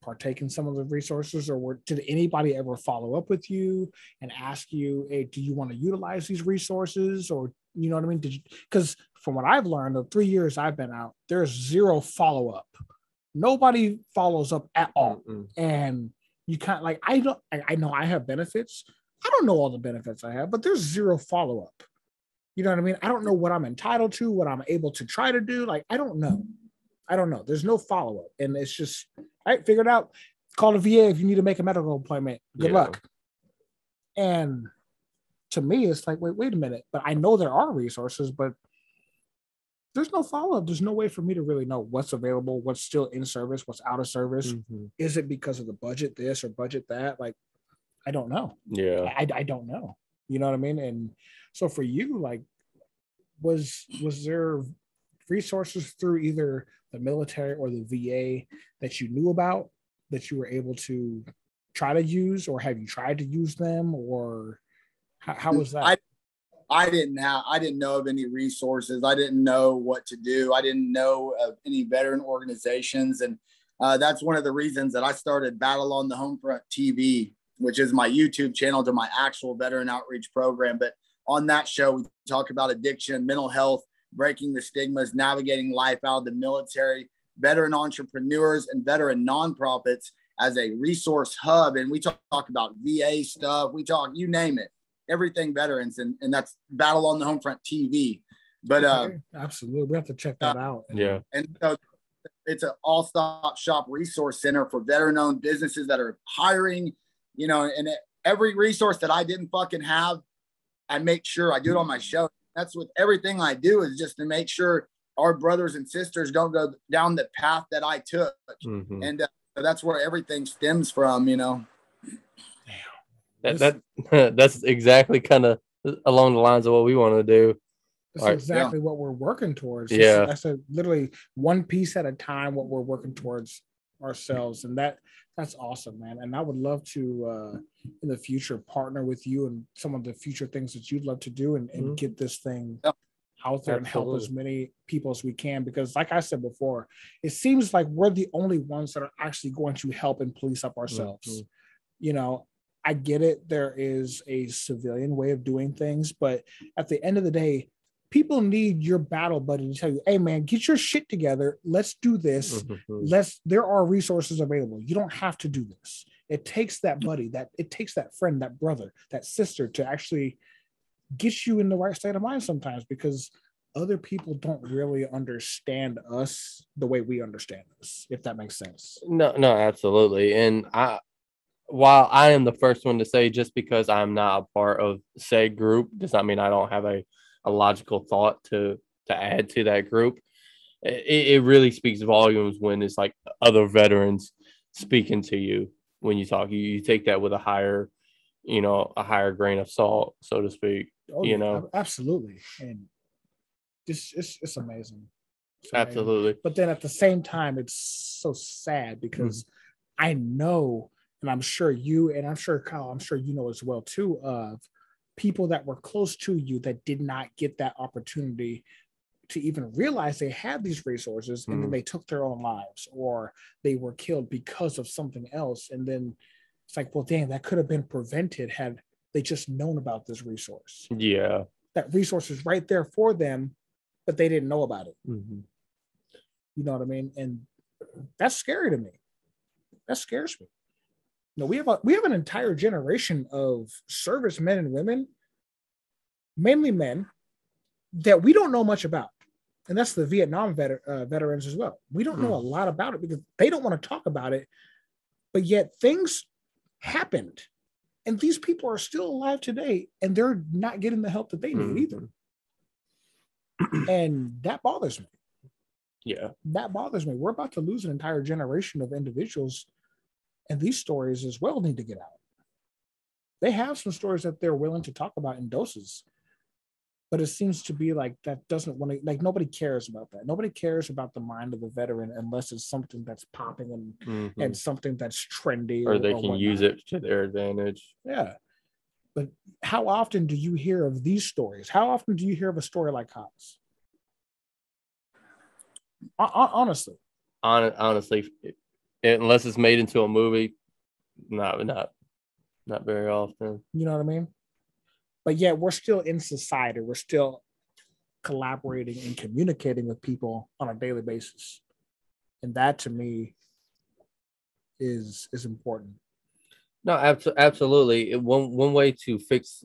partake in some of the resources, or did anybody ever follow up with you and ask you, hey, do you want to utilize these resources? Or, you know what I mean? Because from what I've learned, the 3 years I've been out, there's zero follow-up. Nobody follows up at all. And you can't, like, I know I have benefits. I don't know all the benefits I have, but there's zero follow-up. You know what I mean? I don't know what I'm entitled to, what I'm able to try to do. Like, I don't know. There's no follow-up. And it's just, all right, figure it out. Call the VA if you need to make a medical appointment. Good luck. And to me, it's like, wait a minute. But I know there are resources, but there's no follow-up. There's no way for me to really know what's available, what's still in service, what's out of service. Is it because of the budget this or budget that? Like, I don't know. Yeah. I don't know. You know what I mean? And so for you, like, was there resources through either the military or the VA that you knew about that you were able to try to use, or have you tried to use them, or how was that? I didn't know of any resources. I didn't know what to do. I didn't know of any veteran organizations. And that's one of the reasons that I started Battle on the Homefront TV, which is my YouTube channel to my actual veteran outreach program. But on that show, we talk about addiction, mental health, breaking the stigmas, navigating life out of the military, veteran entrepreneurs and veteran nonprofits as a resource hub. And we talk about VA stuff. We talk, you name it, everything veterans. And that's Battle on the Homefront TV. But absolutely, we have to check that out. Yeah. And so it's an all-stop shop resource center for veteran-owned businesses that are hiring, and every resource that I didn't fucking have, I make sure I do it on my show. That's with everything I do, is just to make sure our brothers and sisters don't go down the path that I took. And that's where everything stems from, That's exactly kind of along the lines of what we want to do. That's exactly what we're working towards. Yeah. That's literally one piece at a time, what we're working towards ourselves. And that's awesome, man. And I would love to, in the future, partner with you and some of the future things that you'd love to do and get this thing out there and help as many people as we can. Because like I said before, it seems like we're the only ones that are actually going to help and police up ourselves. I get it. There is a civilian way of doing things, but at the end of the day, people need your battle buddy to tell you, hey man, get your shit together. Let's do this. There are resources available. You don't have to do this. It takes that buddy, it takes that friend, that brother, that sister to actually get you in the right state of mind sometimes, because other people don't really understand us the way we understand us, if that makes sense. No, absolutely. And while I am the first one to say, just because I'm not a part of said group does not mean I don't have a logical thought to add to that group. It really speaks volumes when it's like other veterans speaking to you when you talk. You take that with a higher grain of salt, so to speak. Absolutely. And it's amazing. Absolutely. But then at the same time, it's so sad because I know, and I'm sure you, and I'm sure Kyle, I'm sure you know as well too, of people that were close to you that did not get that opportunity to even realize they had these resources, and then they took their own lives, or they were killed because of something else. And then it's like, well, dang, that could have been prevented had they just known about this resource. Yeah. That resource is right there for them, but they didn't know about it. You know what I mean? And that's scary to me. That scares me. No, we have an entire generation of servicemen and women, mainly men, that we don't know much about. And that's the Vietnam veterans as well. We don't know a lot about it because they don't want to talk about it. But yet things happened. And these people are still alive today, and they're not getting the help that they need either. And that bothers me. Yeah. That bothers me. We're about to lose an entire generation of individuals, and these stories as well need to get out. They have some stories that they're willing to talk about in doses, but it seems to be like that doesn't want to, like, nobody cares about that. Nobody cares about the mind of a veteran unless it's something that's popping and something that's trendy. Or they can use it to their advantage. Yeah. But how often do you hear of these stories? How often do you hear of a story like Haas? Honestly. Honestly, unless it's made into a movie, not very often. You know what I mean? But yet we're still in society. We're still collaborating and communicating with people on a daily basis. And that to me is important. No, absolutely. One way to fix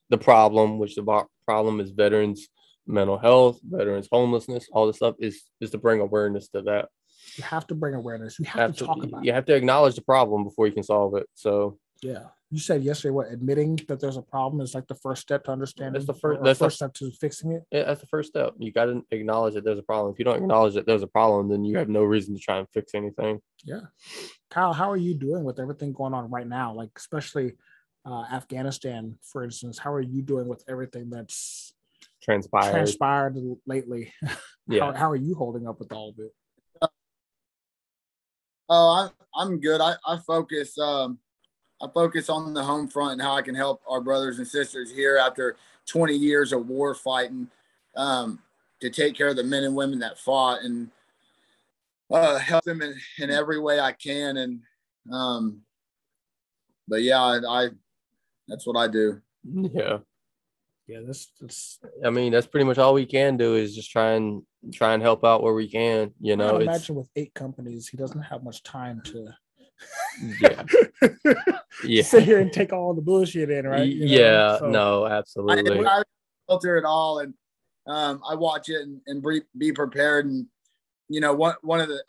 the problem, which the problem is veterans' mental health, veterans' homelessness, all this stuff, is to bring awareness to that. You have to bring awareness. You have to talk about it. You have to acknowledge the problem before you can solve it. So yeah, you said yesterday admitting that there's a problem is like the first step to understanding. That's the first step to fixing it. Yeah, that's the first step. You got to acknowledge that there's a problem. If you don't acknowledge that there's a problem, then you have no reason to try and fix anything. Yeah, Kyle, how are you doing with everything going on right now? Like especially Afghanistan, for instance. How are you doing with everything that's transpired lately? Yeah. How are you holding up with all of it? Oh, I'm good. I focus on the home front and how I can help our brothers and sisters here after 20 years of war fighting, to take care of the men and women that fought and help them in every way I can. And but yeah, I that's what I do. Yeah. Yeah, that's. I mean, that's pretty much all we can do is just try and help out where we can. You know, imagine with 8 companies, he doesn't have much time to. Yeah. Sit here and take all the bullshit in, right? Yeah. So, no, absolutely. I filter it all, and I watch it and be prepared. And you know,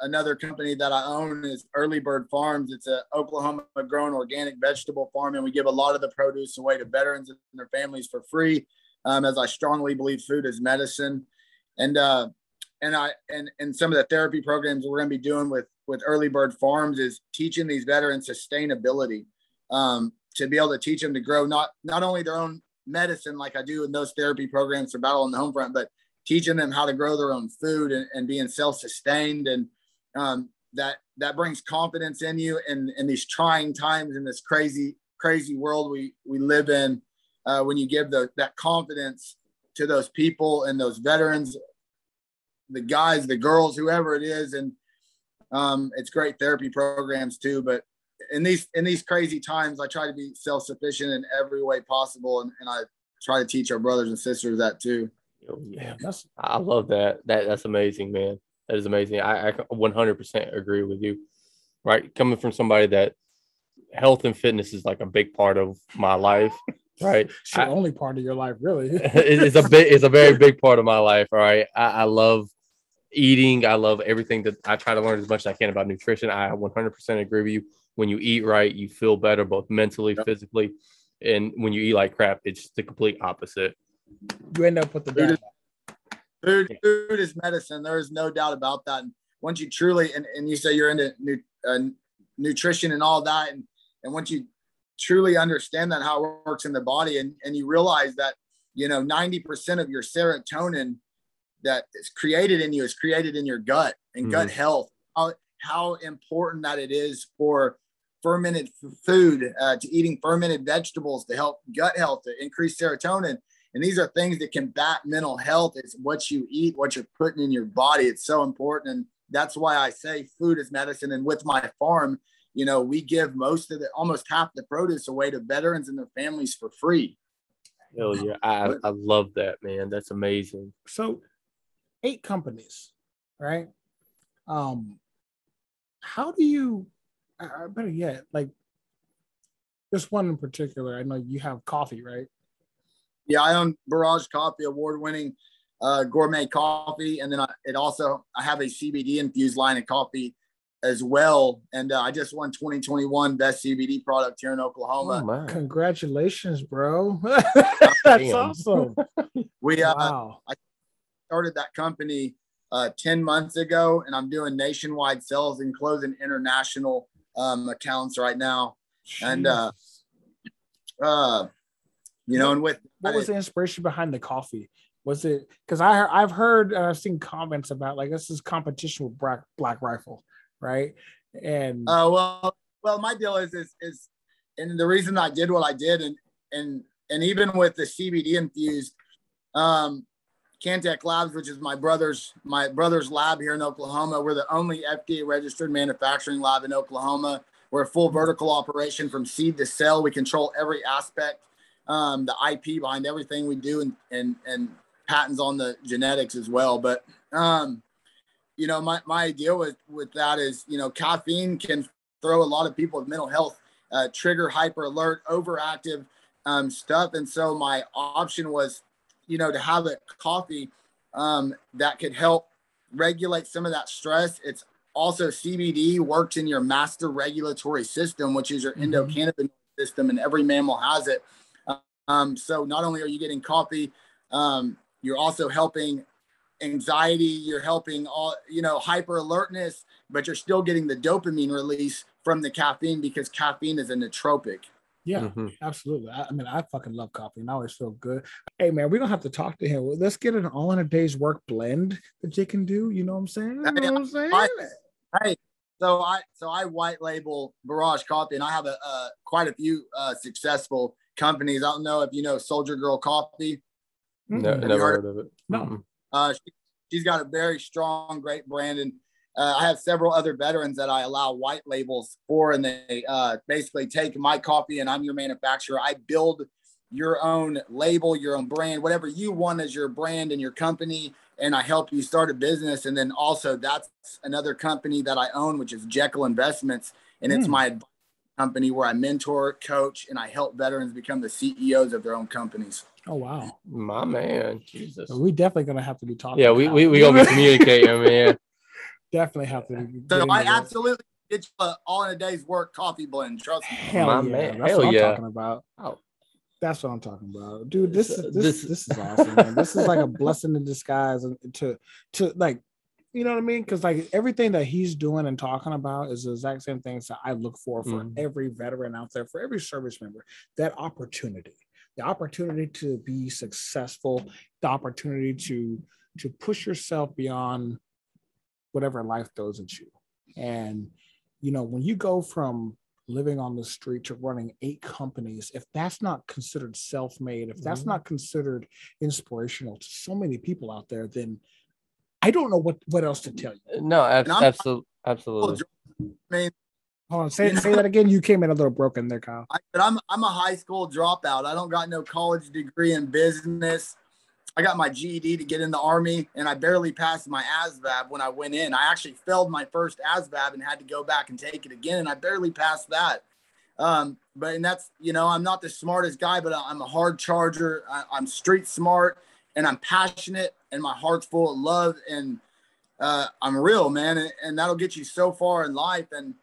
another company that I own is Early Bird Farms. It's a Oklahoma grown organic vegetable farm, and we give a lot of the produce away to veterans and their families for free. As I strongly believe food is medicine, and some of the therapy programs we're going to be doing with Early Bird Farms is teaching these veterans sustainability, to be able to teach them to grow not only their own medicine like I do in those therapy programs for Battle on the Home Front, but teaching them how to grow their own food and being self-sustained. And that brings confidence in you in these trying times in this crazy world we live in, when you give that confidence to those people and those veterans, the guys, the girls, whoever it is. And it's great therapy programs too. But in these crazy times, I try to be self-sufficient in every way possible. And I try to teach our brothers and sisters that too. Yeah, I love that. That's amazing, man. That is amazing. I 100% agree with you. Right, coming from somebody that health and fitness is like a big part of my life. Right, it's the only part of your life, really. It's a very big part of my life. All right, I love eating. I love everything that I try to learn as much as I can about nutrition. I 100% agree with you. When you eat right, you feel better, both mentally, physically, and when you eat like crap, it's the complete opposite. You end up with the food is medicine. There is no doubt about that. And once you truly, and you say you're into nutrition and all that, and once you truly understand that, how it works in the body, and you realize that, 90% of your serotonin that is created in you is created in your gut and gut health, how important that it is for fermented food, to eating fermented vegetables to help gut health, to increase serotonin. And these are things that combat mental health. It's what you eat, what you're putting in your body. It's so important. And that's why I say food is medicine. And with my farm, we give almost half the produce away to veterans and their families for free. Hell yeah. I love that, man. That's amazing. So 8 companies, right? How do you, better yet, like, This one in particular, I know you have coffee, right? Yeah, I own Barrage Coffee, award-winning gourmet coffee, and then I have a CBD infused line of coffee as well. And I just won 2021 best CBD product here in Oklahoma. Oh, congratulations, bro! That's awesome. Wow. I started that company 10 months ago, and I'm doing nationwide sales and closing international accounts right now. And and what was the inspiration behind the coffee? Was it because I've heard and I've seen comments about like this is competition with Black Rifle, right? And well, my deal is and the reason I did what I did, and even with the CBD infused Cantech Labs, which is my brother's lab here in Oklahoma, we're the only FDA registered manufacturing lab in Oklahoma. We're a full vertical operation from seed to sale. We control every aspect, the IP behind everything we do, and patents on the genetics as well. But my idea with that is, caffeine can throw a lot of people with mental health, trigger hyper alert, overactive stuff. And so my option was, to have a coffee that could help regulate some of that stress. It's also CBD works in your master regulatory system, which is your endocannabinoid system, and every mammal has it. So not only are you getting coffee, you're also helping anxiety, you're helping all, hyper alertness, but you're still getting the dopamine release from the caffeine because caffeine is a nootropic. Yeah, absolutely. I fucking love coffee and I always feel good. Hey man, we don't have to talk to him. Let's get an all in a day's work blend that you can do. You know what I'm saying? So I white label Barrage Coffee, and I have quite a few successful companies. I don't know if you know Soldier Girl Coffee. No, never heard of it. No. She's got a very strong, great brand, and I have several other veterans that I allow white labels for, and they basically take my coffee, and I'm your manufacturer. I build your own label, your own brand, whatever you want as your brand and your company, and I help you start a business. And then also that's another company that I own, which is Jekyll Investments, and it's my company where I mentor, coach, and I help veterans become the CEOs of their own companies. Oh wow, my man, Jesus! So we definitely gonna have to be talking. Yeah, we gonna be communicating, man. Definitely have to. So I absolutely get you all in a day's work coffee blend. Trust me. Hell yeah, man. That's what I'm talking about. Oh, that's what I'm talking about, dude. This is awesome, man. This is like a blessing in disguise, and to like, you know what I mean? Because like everything that he's doing and talking about is the exact same things that I look for every veteran out there, for every service member. That opportunity, the opportunity to be successful, the opportunity to push yourself beyond whatever life throws at you. And, when you go from living on the street to running 8 companies, if that's not considered self-made, if that's not considered inspirational to so many people out there, then I don't know what else to tell you. No, absolutely. I mean, hold on, say that again. You came in a little broken there, Kyle. I'm a high school dropout. I don't got no college degree in business. I got my GED to get in the Army, and I barely passed my ASVAB when I went in. I actually failed my first ASVAB and had to go back and take it again, and I barely passed that. And that's, I'm not the smartest guy, but I'm a hard charger. I'm street smart, and I'm passionate, and my heart's full of love, and I'm real, man, and that'll get you so far in life. And,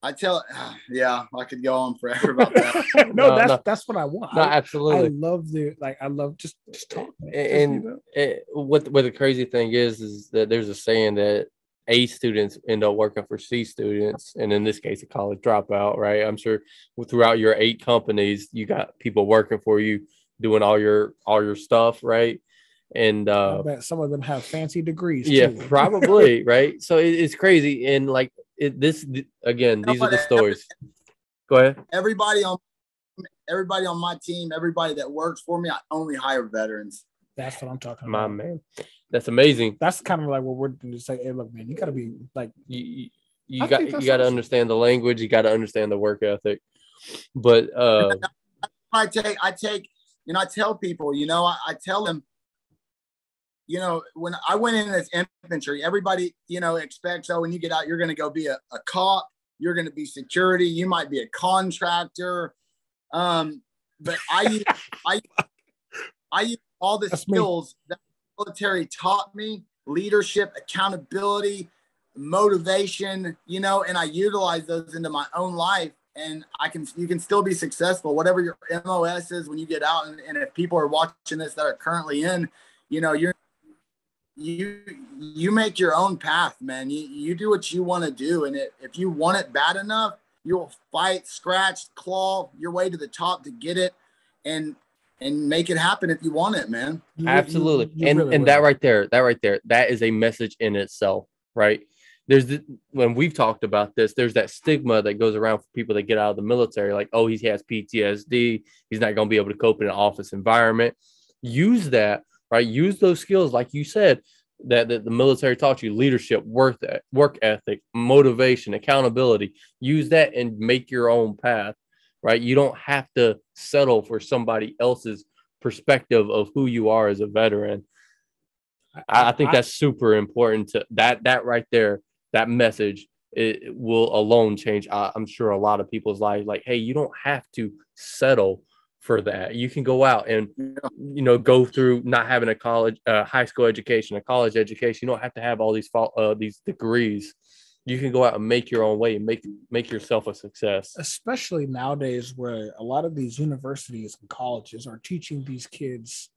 I tell, I could go on forever about that. no, that's what I want. No, absolutely. I love just talking. What the crazy thing is that there's a saying that A students end up working for C students, and in this case, a college dropout, right? I'm sure throughout your 8 companies, you got people working for you, doing all your stuff, right? And I bet some of them have fancy degrees. Yeah, too. probably, right? So it's crazy, and like. These are the stories. Go ahead. Everybody on my team, everybody that works for me, I only hire veterans. That's what I'm talking about. My man, that's amazing. That's kind of like what we're going to say. Hey, look, man, you got to be like you got to understand the language. You got to understand the work ethic. But I tell people, I tell them. When I went in as infantry, everybody, expects, when you get out, you're going to go be a cop, You're going to be security. You might be a contractor. But I use all the skills that the military taught me: leadership, accountability, motivation, you know, and I utilize those into my own life. And you can still be successful, whatever your MOS is when you get out. And if people are watching this that are currently in, you know, you make your own path, man. You do what you want to do. And if you want it bad enough, you'll fight, scratch, claw your way to the top to get it and make it happen if you want it, man. Absolutely. You really and will. that right there, that is a message in itself, right? When we've talked about this, there's that stigma that goes around for people that get out of the military, like, oh, he has PTSD. He's not going to be able to cope in an office environment. Use that, right? Use those skills, like you said, that the military taught you: leadership, work ethic, motivation, accountability. Use that and make your own path, right? You don't have to settle for somebody else's perspective of who you are as a veteran. I think that's super important to that right there. That message, it will alone change, I'm sure, a lot of people's lives. Like, hey, you don't have to settle for that. You can go out and, you know, go through not having a high school education, a college education. You don't have to have all these degrees. You can go out and make your own way and make yourself a success. Especially nowadays, where a lot of these universities and colleges are teaching these kids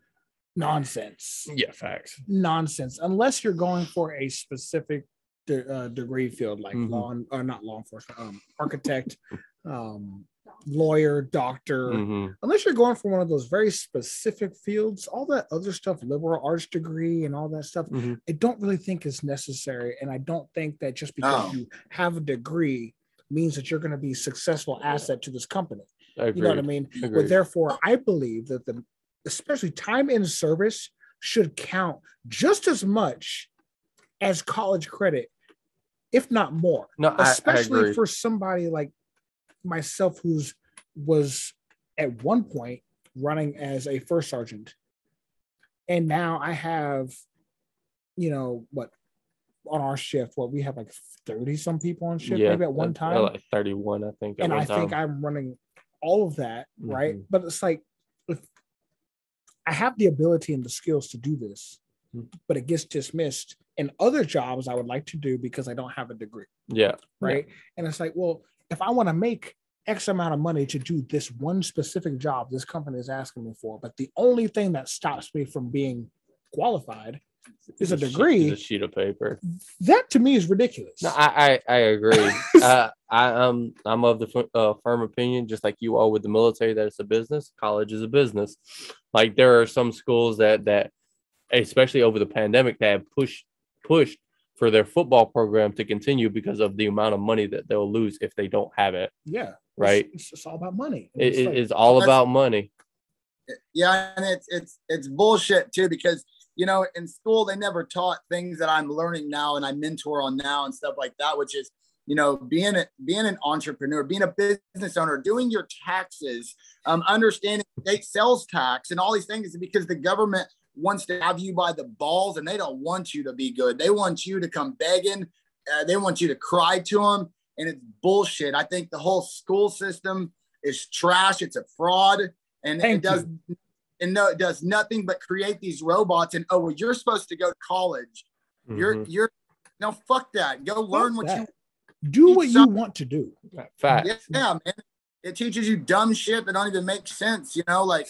nonsense. Yeah, facts. Nonsense. Unless you're going for a specific degree field, like not law enforcement, architect, lawyer, doctor. Unless you're going for one of those very specific fields, all that other stuff, liberal arts degree and all that stuff, I don't really think is necessary. And I don't think that just because you have a degree means that you're going to be a successful asset to this company. You know what I mean? But therefore, I believe that especially time in service should count just as much as college credit, if not more. No, especially I agree. for somebody like myself, was at one point running as a first sergeant, and now I have, you know, what on our shift, we have like 30 some people on shift, maybe at one time, like 31, I think. And I think I'm running all of that, right? But it's like, if I have the ability and the skills to do this, but it gets dismissed in other jobs I would like to do because I don't have a degree. Yeah. Right. Yeah. And it's like, well, if I want to make X amount of money to do this one specific job this company is asking me for, but the only thing that stops me from being qualified is a degree, a sheet of paper. That to me is ridiculous. No, I agree. I'm of the firm opinion, just like you are with the military, that it's a business. College is a business. Like, there are some schools that especially over the pandemic, that have pushed for their football program to continue because of the amount of money that they'll lose if they don't have it. Yeah. Right. It's all about money. It's all about money. Yeah. And it's bullshit too, because, you know, in school, they never taught things that I'm learning now and I mentor on now and stuff like that, which is, you know, being an entrepreneur, being a business owner, doing your taxes, understanding state sales tax and all these things, because the government wants to have you by the balls and they don't want you to be good. They want you to come begging. They want you to cry to them. And it's bullshit. I think the whole school system is trash. It's a fraud. And it does nothing but create these robots. And, oh, well, you're supposed to go to college. You're no, fuck that. Go learn what you do, what you want to do. Fact. Yeah, man. It teaches you dumb shit that don't even make sense, you know, like,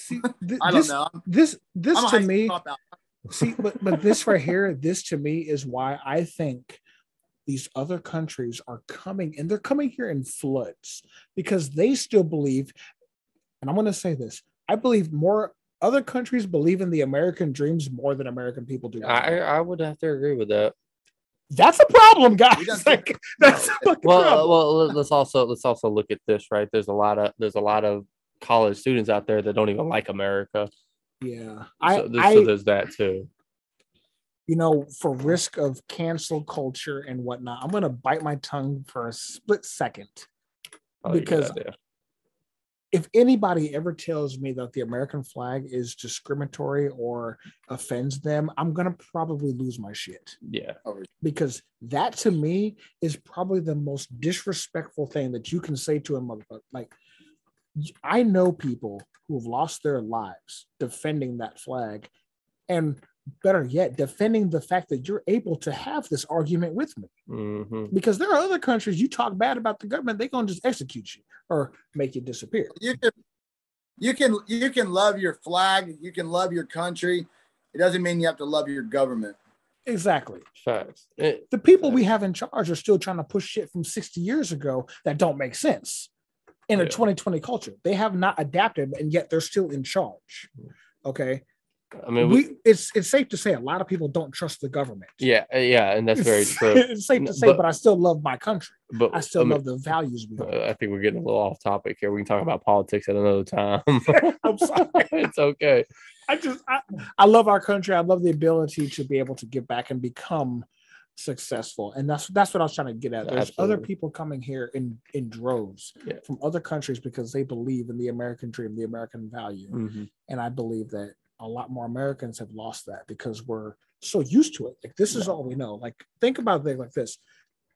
I don't know. This to me, but this right here, this to me is why I think these other countries are coming, and they're coming here in floods, because they still believe, and I'm going to say this, I believe more other countries believe in the American dreams more than American people do. I would have to agree with that. That's a problem, guys. Like, that's a fucking problem. Well, let's also look at this, right? There's a lot of college students out there that don't even like America. Yeah, so there's that too. You know, for risk of cancel culture and whatnot, I'm gonna bite my tongue for a split second, because if anybody ever tells me that the American flag is discriminatory or offends them, I'm going to probably lose my shit. Yeah. Because that to me is probably the most disrespectful thing that you can say to a motherfucker. Like, I know people who have lost their lives defending that flag, and better yet, defending the fact that you're able to have this argument with me. Because there are other countries, you talk bad about the government, they're going to just execute you or make you disappear. You can love your flag, you can love your country. It doesn't mean you have to love your government. Exactly. Facts. The people we have in charge are still trying to push shit from 60 years ago that don't make sense in a 2020 culture. They have not adapted, and yet they're still in charge. Okay. I mean, it's safe to say a lot of people don't trust the government. Yeah, and that's very true. It's safe to say, but I still love my country. But I still love the values we have. I think we're getting a little off topic here. We can talk about politics at another time. I'm sorry. It's okay. I love our country. I love the ability to be able to give back and become successful. And that's what I was trying to get at. There's other people coming here in droves from other countries because they believe in the American dream, the American value. And I believe that a lot more Americans have lost that because we're so used to it. Like, this is all we know. Like, think about things like this.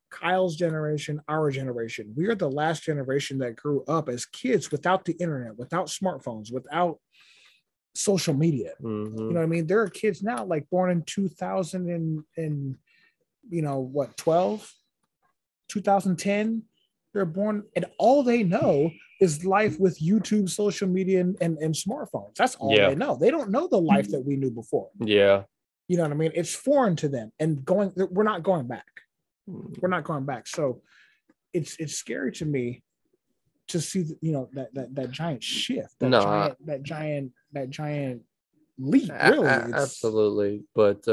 Kyle's generation, our generation, we are the last generation that grew up as kids without the internet, without smartphones, without social media. You know what I mean? There are kids now like born in 2000 and 2010. They're born and all they know is life with YouTube, social media, and smartphones. That's all they know. They don't know the life that we knew before. Yeah. You know what I mean? It's foreign to them. And we're not going back. We're not going back. So it's scary to me to see that giant shift, that giant leap. Really, absolutely. But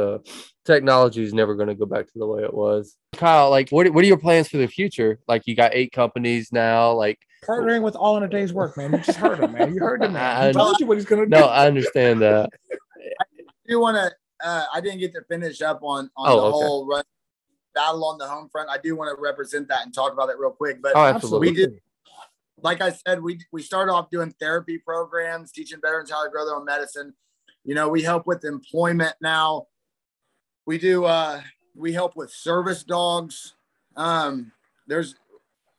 technology is never going to go back to the way it was. Kyle, like, what are your plans for the future? Like, you got 8 companies now. Like, partnering with All in a Day's Work, man. You just heard him, man. You heard him, man. He told you what he's going to do. No, I understand that. I do want to. I didn't get to finish up on whole run battle on the home front. I do want to represent that and talk about it real quick. But absolutely. We did. Like I said, we started off doing therapy programs, teaching veterans how to grow their own medicine. We help with employment now. We do. We help with service dogs.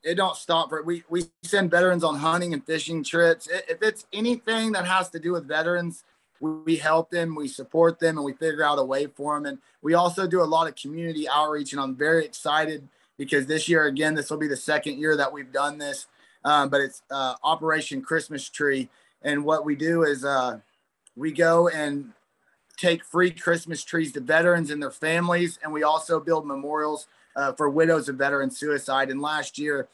It don't stop for we send veterans on hunting and fishing trips. If it's anything that has to do with veterans, we help them, we support them, and we figure out a way for them. And we also do a lot of community outreach, and I'm very excited because this year, again, this will be the second year that we've done this. But it's Operation Christmas Tree. And what we do is we go and take free Christmas trees to veterans and their families. And we also build memorials for widows of veteran suicide. And last year,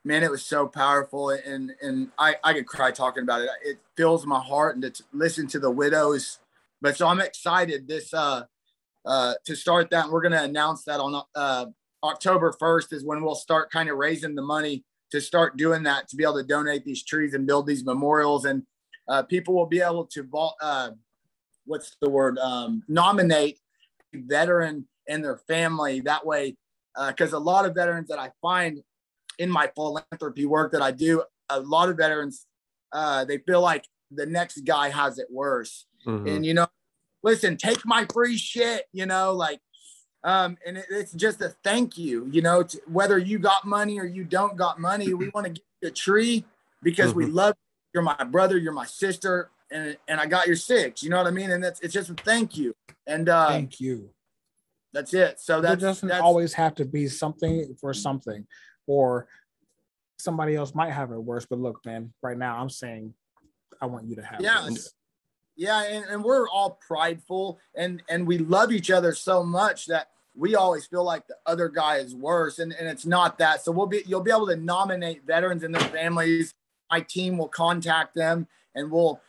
man, it was so powerful. And I could cry talking about it. It fills my heart, and to listen to the widows. But so I'm excited to start that. And we're going to announce that on October 1st is when we'll start kind of raising the money to start doing that, to be able to donate these trees and build these memorials. And people will be able to nominate a veteran and their family that way. Because a lot of veterans that I find in my philanthropy work that I do, a lot of veterans, they feel like the next guy has it worse. And, listen, take my free shit, and it's just a thank you, whether you got money or you don't got money, we want to give you a tree because we love you. You're my brother, you're my sister, and I got your 6, you know what I mean? And it's just a thank you. And thank you. That's it. So that doesn't always have to be something for something, or somebody else might have it worse. But look, man, right now I'm saying I want you to have it. Yeah, and we're all prideful, and we love each other so much that we always feel like the other guy is worse, and it's not that. So you'll be able to nominate veterans and their families. My team will contact them, and we'll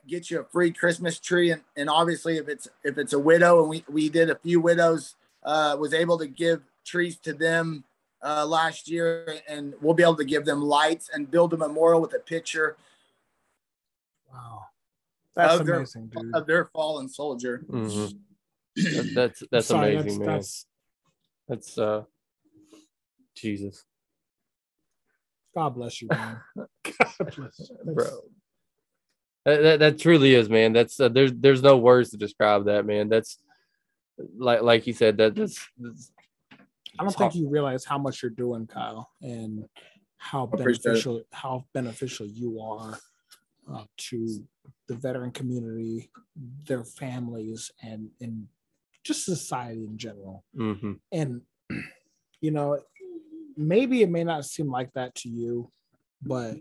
get you a free Christmas tree. And obviously, if it's a widow, and we did a few widows, was able to give trees to them last year, and we'll be able to give them lights and build a memorial with a picture. Wow. That's amazing, dude. Of their fallen soldier. That's sorry, amazing, man. That's Jesus. God bless you, man. God bless you. Bro. That truly is, man. That's there's no words to describe that, man. That's like you said, that's I don't think you realize how much you're doing, Kyle, and how beneficial you are to the veteran community, their families, and just society in general. Mm-hmm. And you know, maybe it may not seem like that to you, but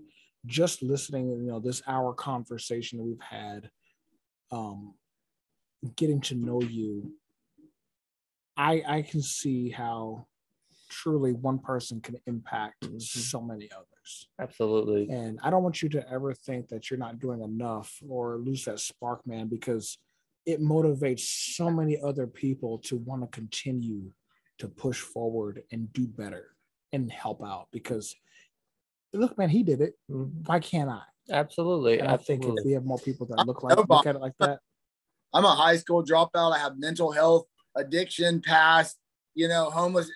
just listening, this hour conversation that we've had, getting to know you, I can see how truly one person can impact so many others. Absolutely. And I don't want you to ever think that you're not doing enough or lose that spark, man, because it motivates so many other people to want to continue to push forward and do better and help out. Because look, man, he did it. Why can't I? Absolutely. And I think if we have more people that look at it like that. I'm a high school dropout. I have mental health, addiction, past, homeless.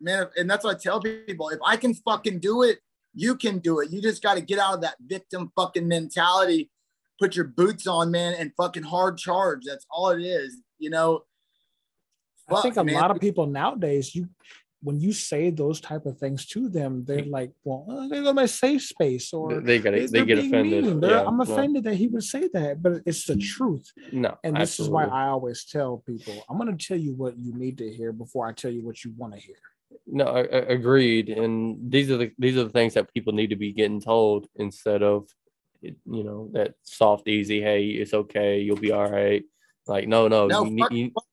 And that's what I tell people. If I can fucking do it, you can do it. You just got to get out of that victim fucking mentality, put your boots on, man, and fucking hard charge. That's all it is. I think a lot of people nowadays, when you say those type of things to them, they're like, well, they're in my safe space, or they get offended. I'm offended that he would say that, but it's the truth. No, and this is why I always tell people, I'm going to tell you what you need to hear before I tell you what you want to hear. No, agreed. And these are the things that people need to be getting told instead of, that soft, easy. Hey, it's okay. You'll be all right. Like, no,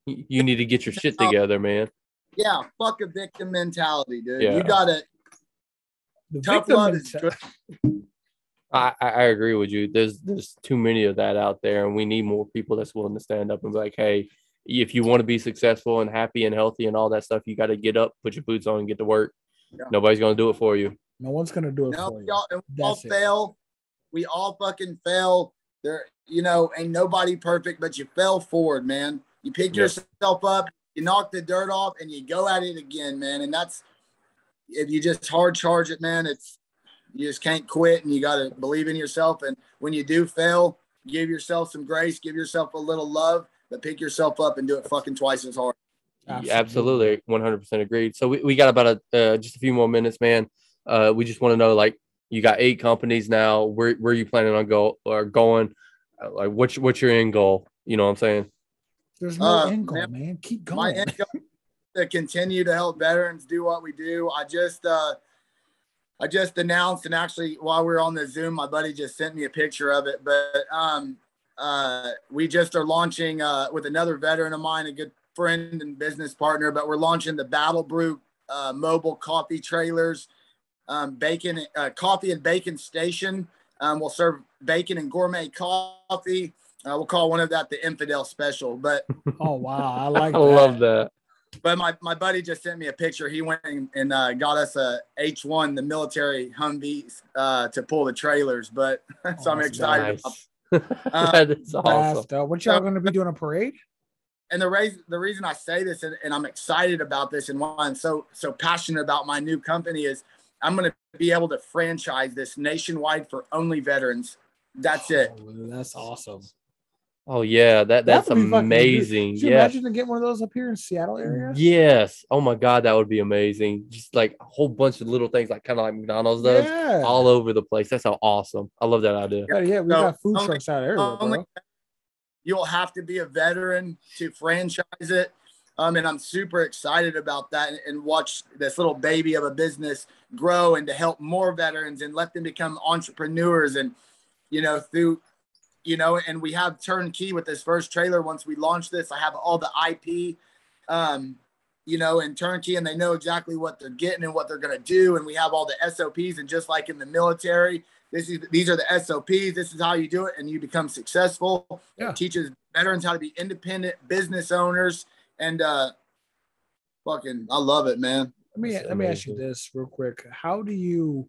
you need to get your shit together, man. Yeah, fuck a victim mentality, dude. Yeah. You gotta. Tough love is good. I agree with you. There's too many of that out there, and we need more people that's willing to stand up and be like, hey, if you want to be successful and happy and healthy and all that stuff, you got to get up, put your boots on, and get to work. Yeah. Nobody's gonna do it for you. No one's gonna do it for you. We all fail. We all fucking fail. There, ain't nobody perfect, but you fell forward, man. You pick yourself up. You knock the dirt off and you go at it again, man. And that's, if you just hard charge it, man, you just can't quit, and you got to believe in yourself. And when you do fail, give yourself some grace, give yourself a little love, but pick yourself up and do it fucking twice as hard. Absolutely. 100% agreed. So we got about just a few more minutes, man. We just want to know, like, you got 8 companies now. Where are you planning on going? Like, what's your end goal? You know what I'm saying? There's no end goal, man. Keep going. My end goal is to continue to help veterans do what we do. I just announced, and actually while we were on the Zoom, my buddy just sent me a picture of it. But we just are launching with another veteran of mine, a good friend and business partner. But we're launching the Battle Brew mobile coffee trailers, coffee and bacon station. We'll serve bacon and gourmet coffee. We'll call one of that the Infidel Special. But oh wow, I like. I love that. But my buddy just sent me a picture. He went and got us a H1, the military Humvees, to pull the trailers. But so I'm excited. Nice. That is awesome. What y'all going to be doing, a parade? And the reason I say this, and I'm excited about this, and why I'm so passionate about my new company, is I'm going to be able to franchise this nationwide for only veterans. That's it. That's awesome. Oh yeah, that's amazing. Could you imagine to get one of those up here in Seattle area? Yes. Oh my God, that would be amazing. Just like a whole bunch of little things, like kind of like McDonald's does, all over the place. That's so awesome. I love that idea. Yeah, we got food trucks out everywhere, bro. You'll have to be a veteran to franchise it. And I'm super excited about that, and watch this little baby of a business grow, and to help more veterans and let them become entrepreneurs. And, and we have turnkey with this first trailer. Once we launch this, I have all the IP, and turnkey, and they know exactly what they're getting and what they're going to do. And we have all the SOPs, and just like in the military, these are the SOPs. This is how you do it, and you become successful. Yeah. It teaches veterans how to be independent business owners, and I love it, man. Let me ask you this real quick. How do you,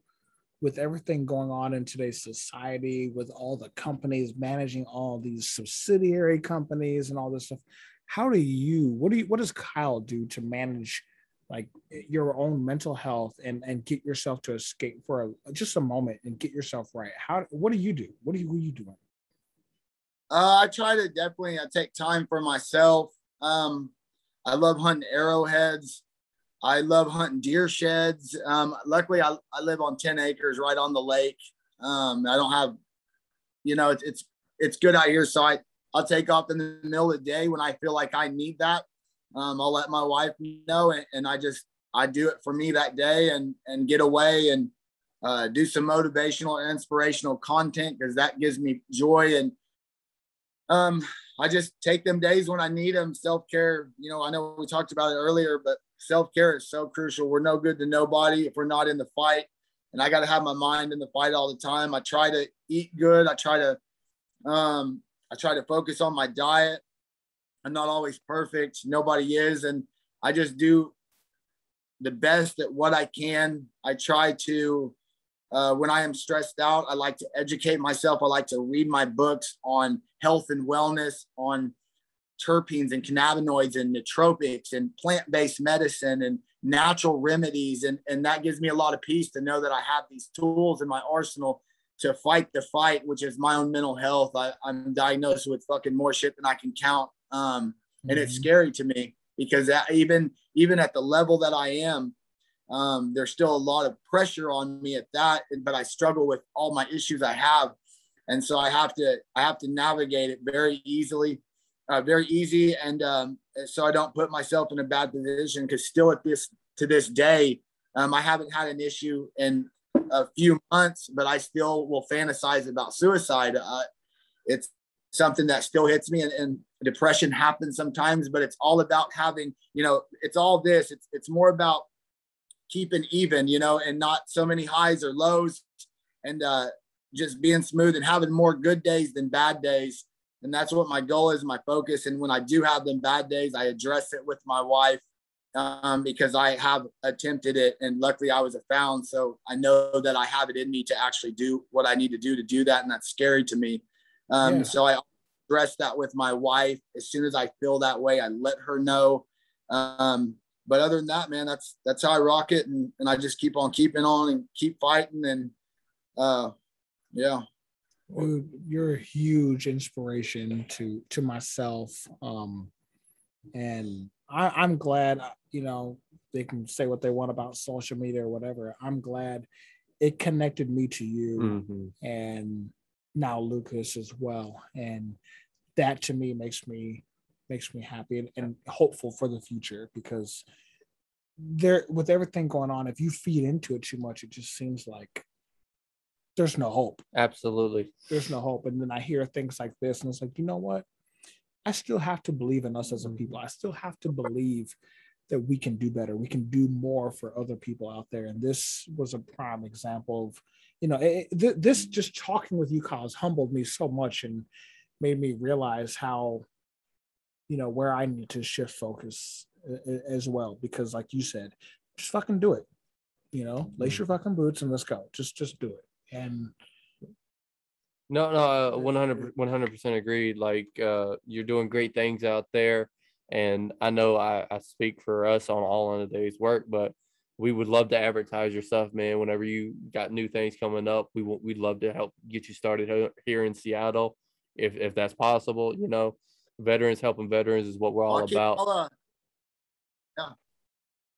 with everything going on in today's society, with all the companies managing all these subsidiary companies and all this stuff, what does Kyle do to manage like your own mental health and get yourself to escape for just a moment and get yourself right? What do you do? What are you doing? I try to definitely take time for myself. I love hunting arrowheads. I love hunting deer sheds. Luckily, I live on 10 acres right on the lake. I don't have, it's good out here. So I'll take off in the middle of the day when I feel like I need that. I'll let my wife know, and I do it for me that day and get away and do some motivational or inspirational content, because that gives me joy. And I just take them days when I need them. Self-care, I know we talked about it earlier, but self-care is so crucial. We're no good to nobody if we're not in the fight. And I got to have my mind in the fight all the time. I try to eat good. I try to focus on my diet. I'm not always perfect. Nobody is. And I just do the best at what I can. I try to, when I am stressed out, I like to educate myself. I like to read my books on health and wellness, on terpenes and cannabinoids and nootropics and plant-based medicine and natural remedies. And that gives me a lot of peace to know that I have these tools in my arsenal to fight the fight, which is my own mental health. I'm diagnosed with fucking more shit than I can count. And it's scary to me, because even at the level that I am, there's still a lot of pressure on me at that, but I struggle with all my issues I have. And so I have to navigate it very easy. And so I don't put myself in a bad position, because still to this day, I haven't had an issue in a few months, but I still will fantasize about suicide. It's something that still hits me, and depression happens sometimes, but it's all about having, it's all this, it's more about keeping even, and not so many highs or lows, and just being smooth and having more good days than bad days. And that's what my goal is, my focus. And when I do have them bad days, I address it with my wife, because I have attempted it, and luckily I was found. So I know that I have it in me to actually do what I need to do that. And that's scary to me. So I address that with my wife. As soon as I feel that way, I let her know. But other than that, man, that's how I rock it. And I just keep on keeping on and keep fighting. And yeah. Dude, you're a huge inspiration to myself. And I'm glad, they can say what they want about social media or whatever. I'm glad it connected me to you, and now Lucas as well. And that to me makes me happy and hopeful for the future, because with everything going on, if you feed into it too much, it just seems like there's no hope. Absolutely. There's no hope. And then I hear things like this, and it's like, you know what? I still have to believe in us as a people. I still have to believe that we can do better. We can do more for other people out there. And this was a prime example of, this just talking with you, Kyle, has humbled me so much and made me realize how, where I need to shift focus as well. Because like you said, just fucking do it. Lace your fucking boots and let's go. Just do it. And no, 100% agreed. Like, you're doing great things out there. And I know I speak for us on All in a Day's work, but we would love to advertise your stuff, man. Whenever you got new things coming up, we'd love to help get you started here in Seattle, if that's possible. Veterans helping veterans is what we're all about.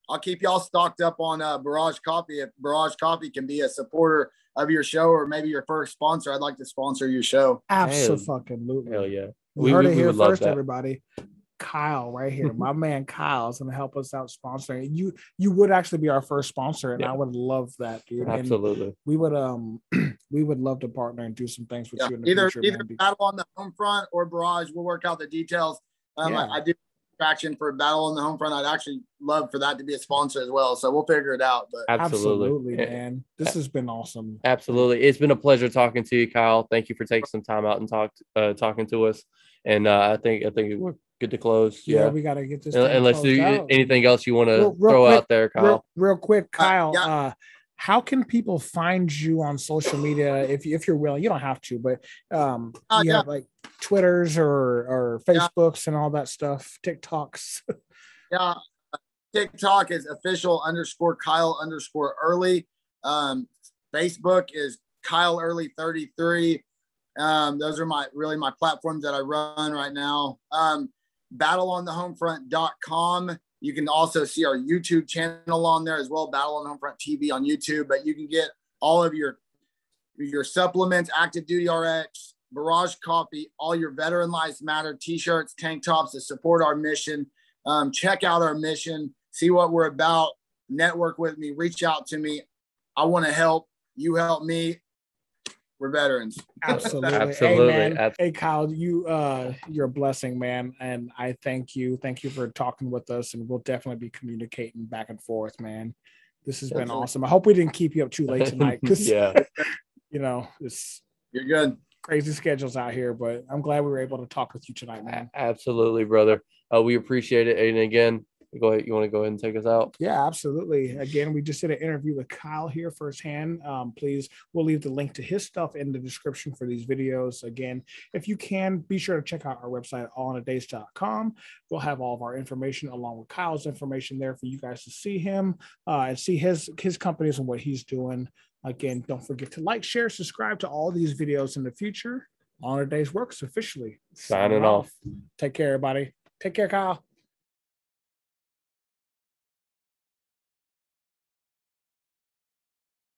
I'll keep y'all stocked up on Barrage Coffee. If Barrage Coffee can be a supporter of your show, or maybe your first sponsor, I'd like to sponsor your show. Absolutely. Hell yeah. We heard it here first, everybody. Kyle right here, my man Kyle is going to help us out sponsoring. You would actually be our first sponsor, and I would love that, dude. Absolutely. And we would love to partner and do some things with you in the future. Either Battle on the Home Front or Barrage. We'll work out the details. I do traction for Battle on the Home Front. I'd actually love for that to be a sponsor as well. So we'll figure it out. But absolutely, man. This has been awesome. Absolutely. It's been a pleasure talking to you, Kyle. Thank you for taking some time out and talking to us. And I think we're good to close. Yeah, we got to get this. Unless anything else you want to throw out there, Kyle. Real quick, Kyle. How can people find you on social media if you're willing? You don't have to, but you have like Twitters or Facebooks and all that stuff, TikToks. TikTok is official_Kyle_Early. Facebook is Kyle Early 33. Those are my platforms that I run right now. battleonthehomefront.com. You can also see our YouTube channel on there as well, Battle on the Homefront TV on YouTube. But you can get all of your supplements, Active Duty RX, Barrage Coffee, all your Veteran Lives Matter t-shirts, tank tops to support our mission. Check out our mission, see what we're about, network with me, reach out to me. I want to help. You help me. We're veterans. Absolutely. Absolutely. Hey, man. Hey, Kyle, you're a blessing, man. And I thank you. Thank you for talking with us. And we'll definitely be communicating back and forth, man. This has been awesome. I hope we didn't keep you up too late tonight because, yeah, you're good. Crazy schedules out here, but I'm glad we were able to talk with you tonight, man. Absolutely, brother. We appreciate it. And again, go ahead. You want to go ahead and take us out? Yeah, absolutely. Again, we just did an interview with Kyle here firsthand. Please, we'll leave the link to his stuff in the description for these videos. Again, if you can, be sure to check out our website, allinadays.com. We'll have all of our information along with Kyle's information there for you guys to see him and see his companies and what he's doing. Again, don't forget to like, share, subscribe to all these videos in the future. All in a Days Works officially signing off. Take care, everybody. Take care, Kyle.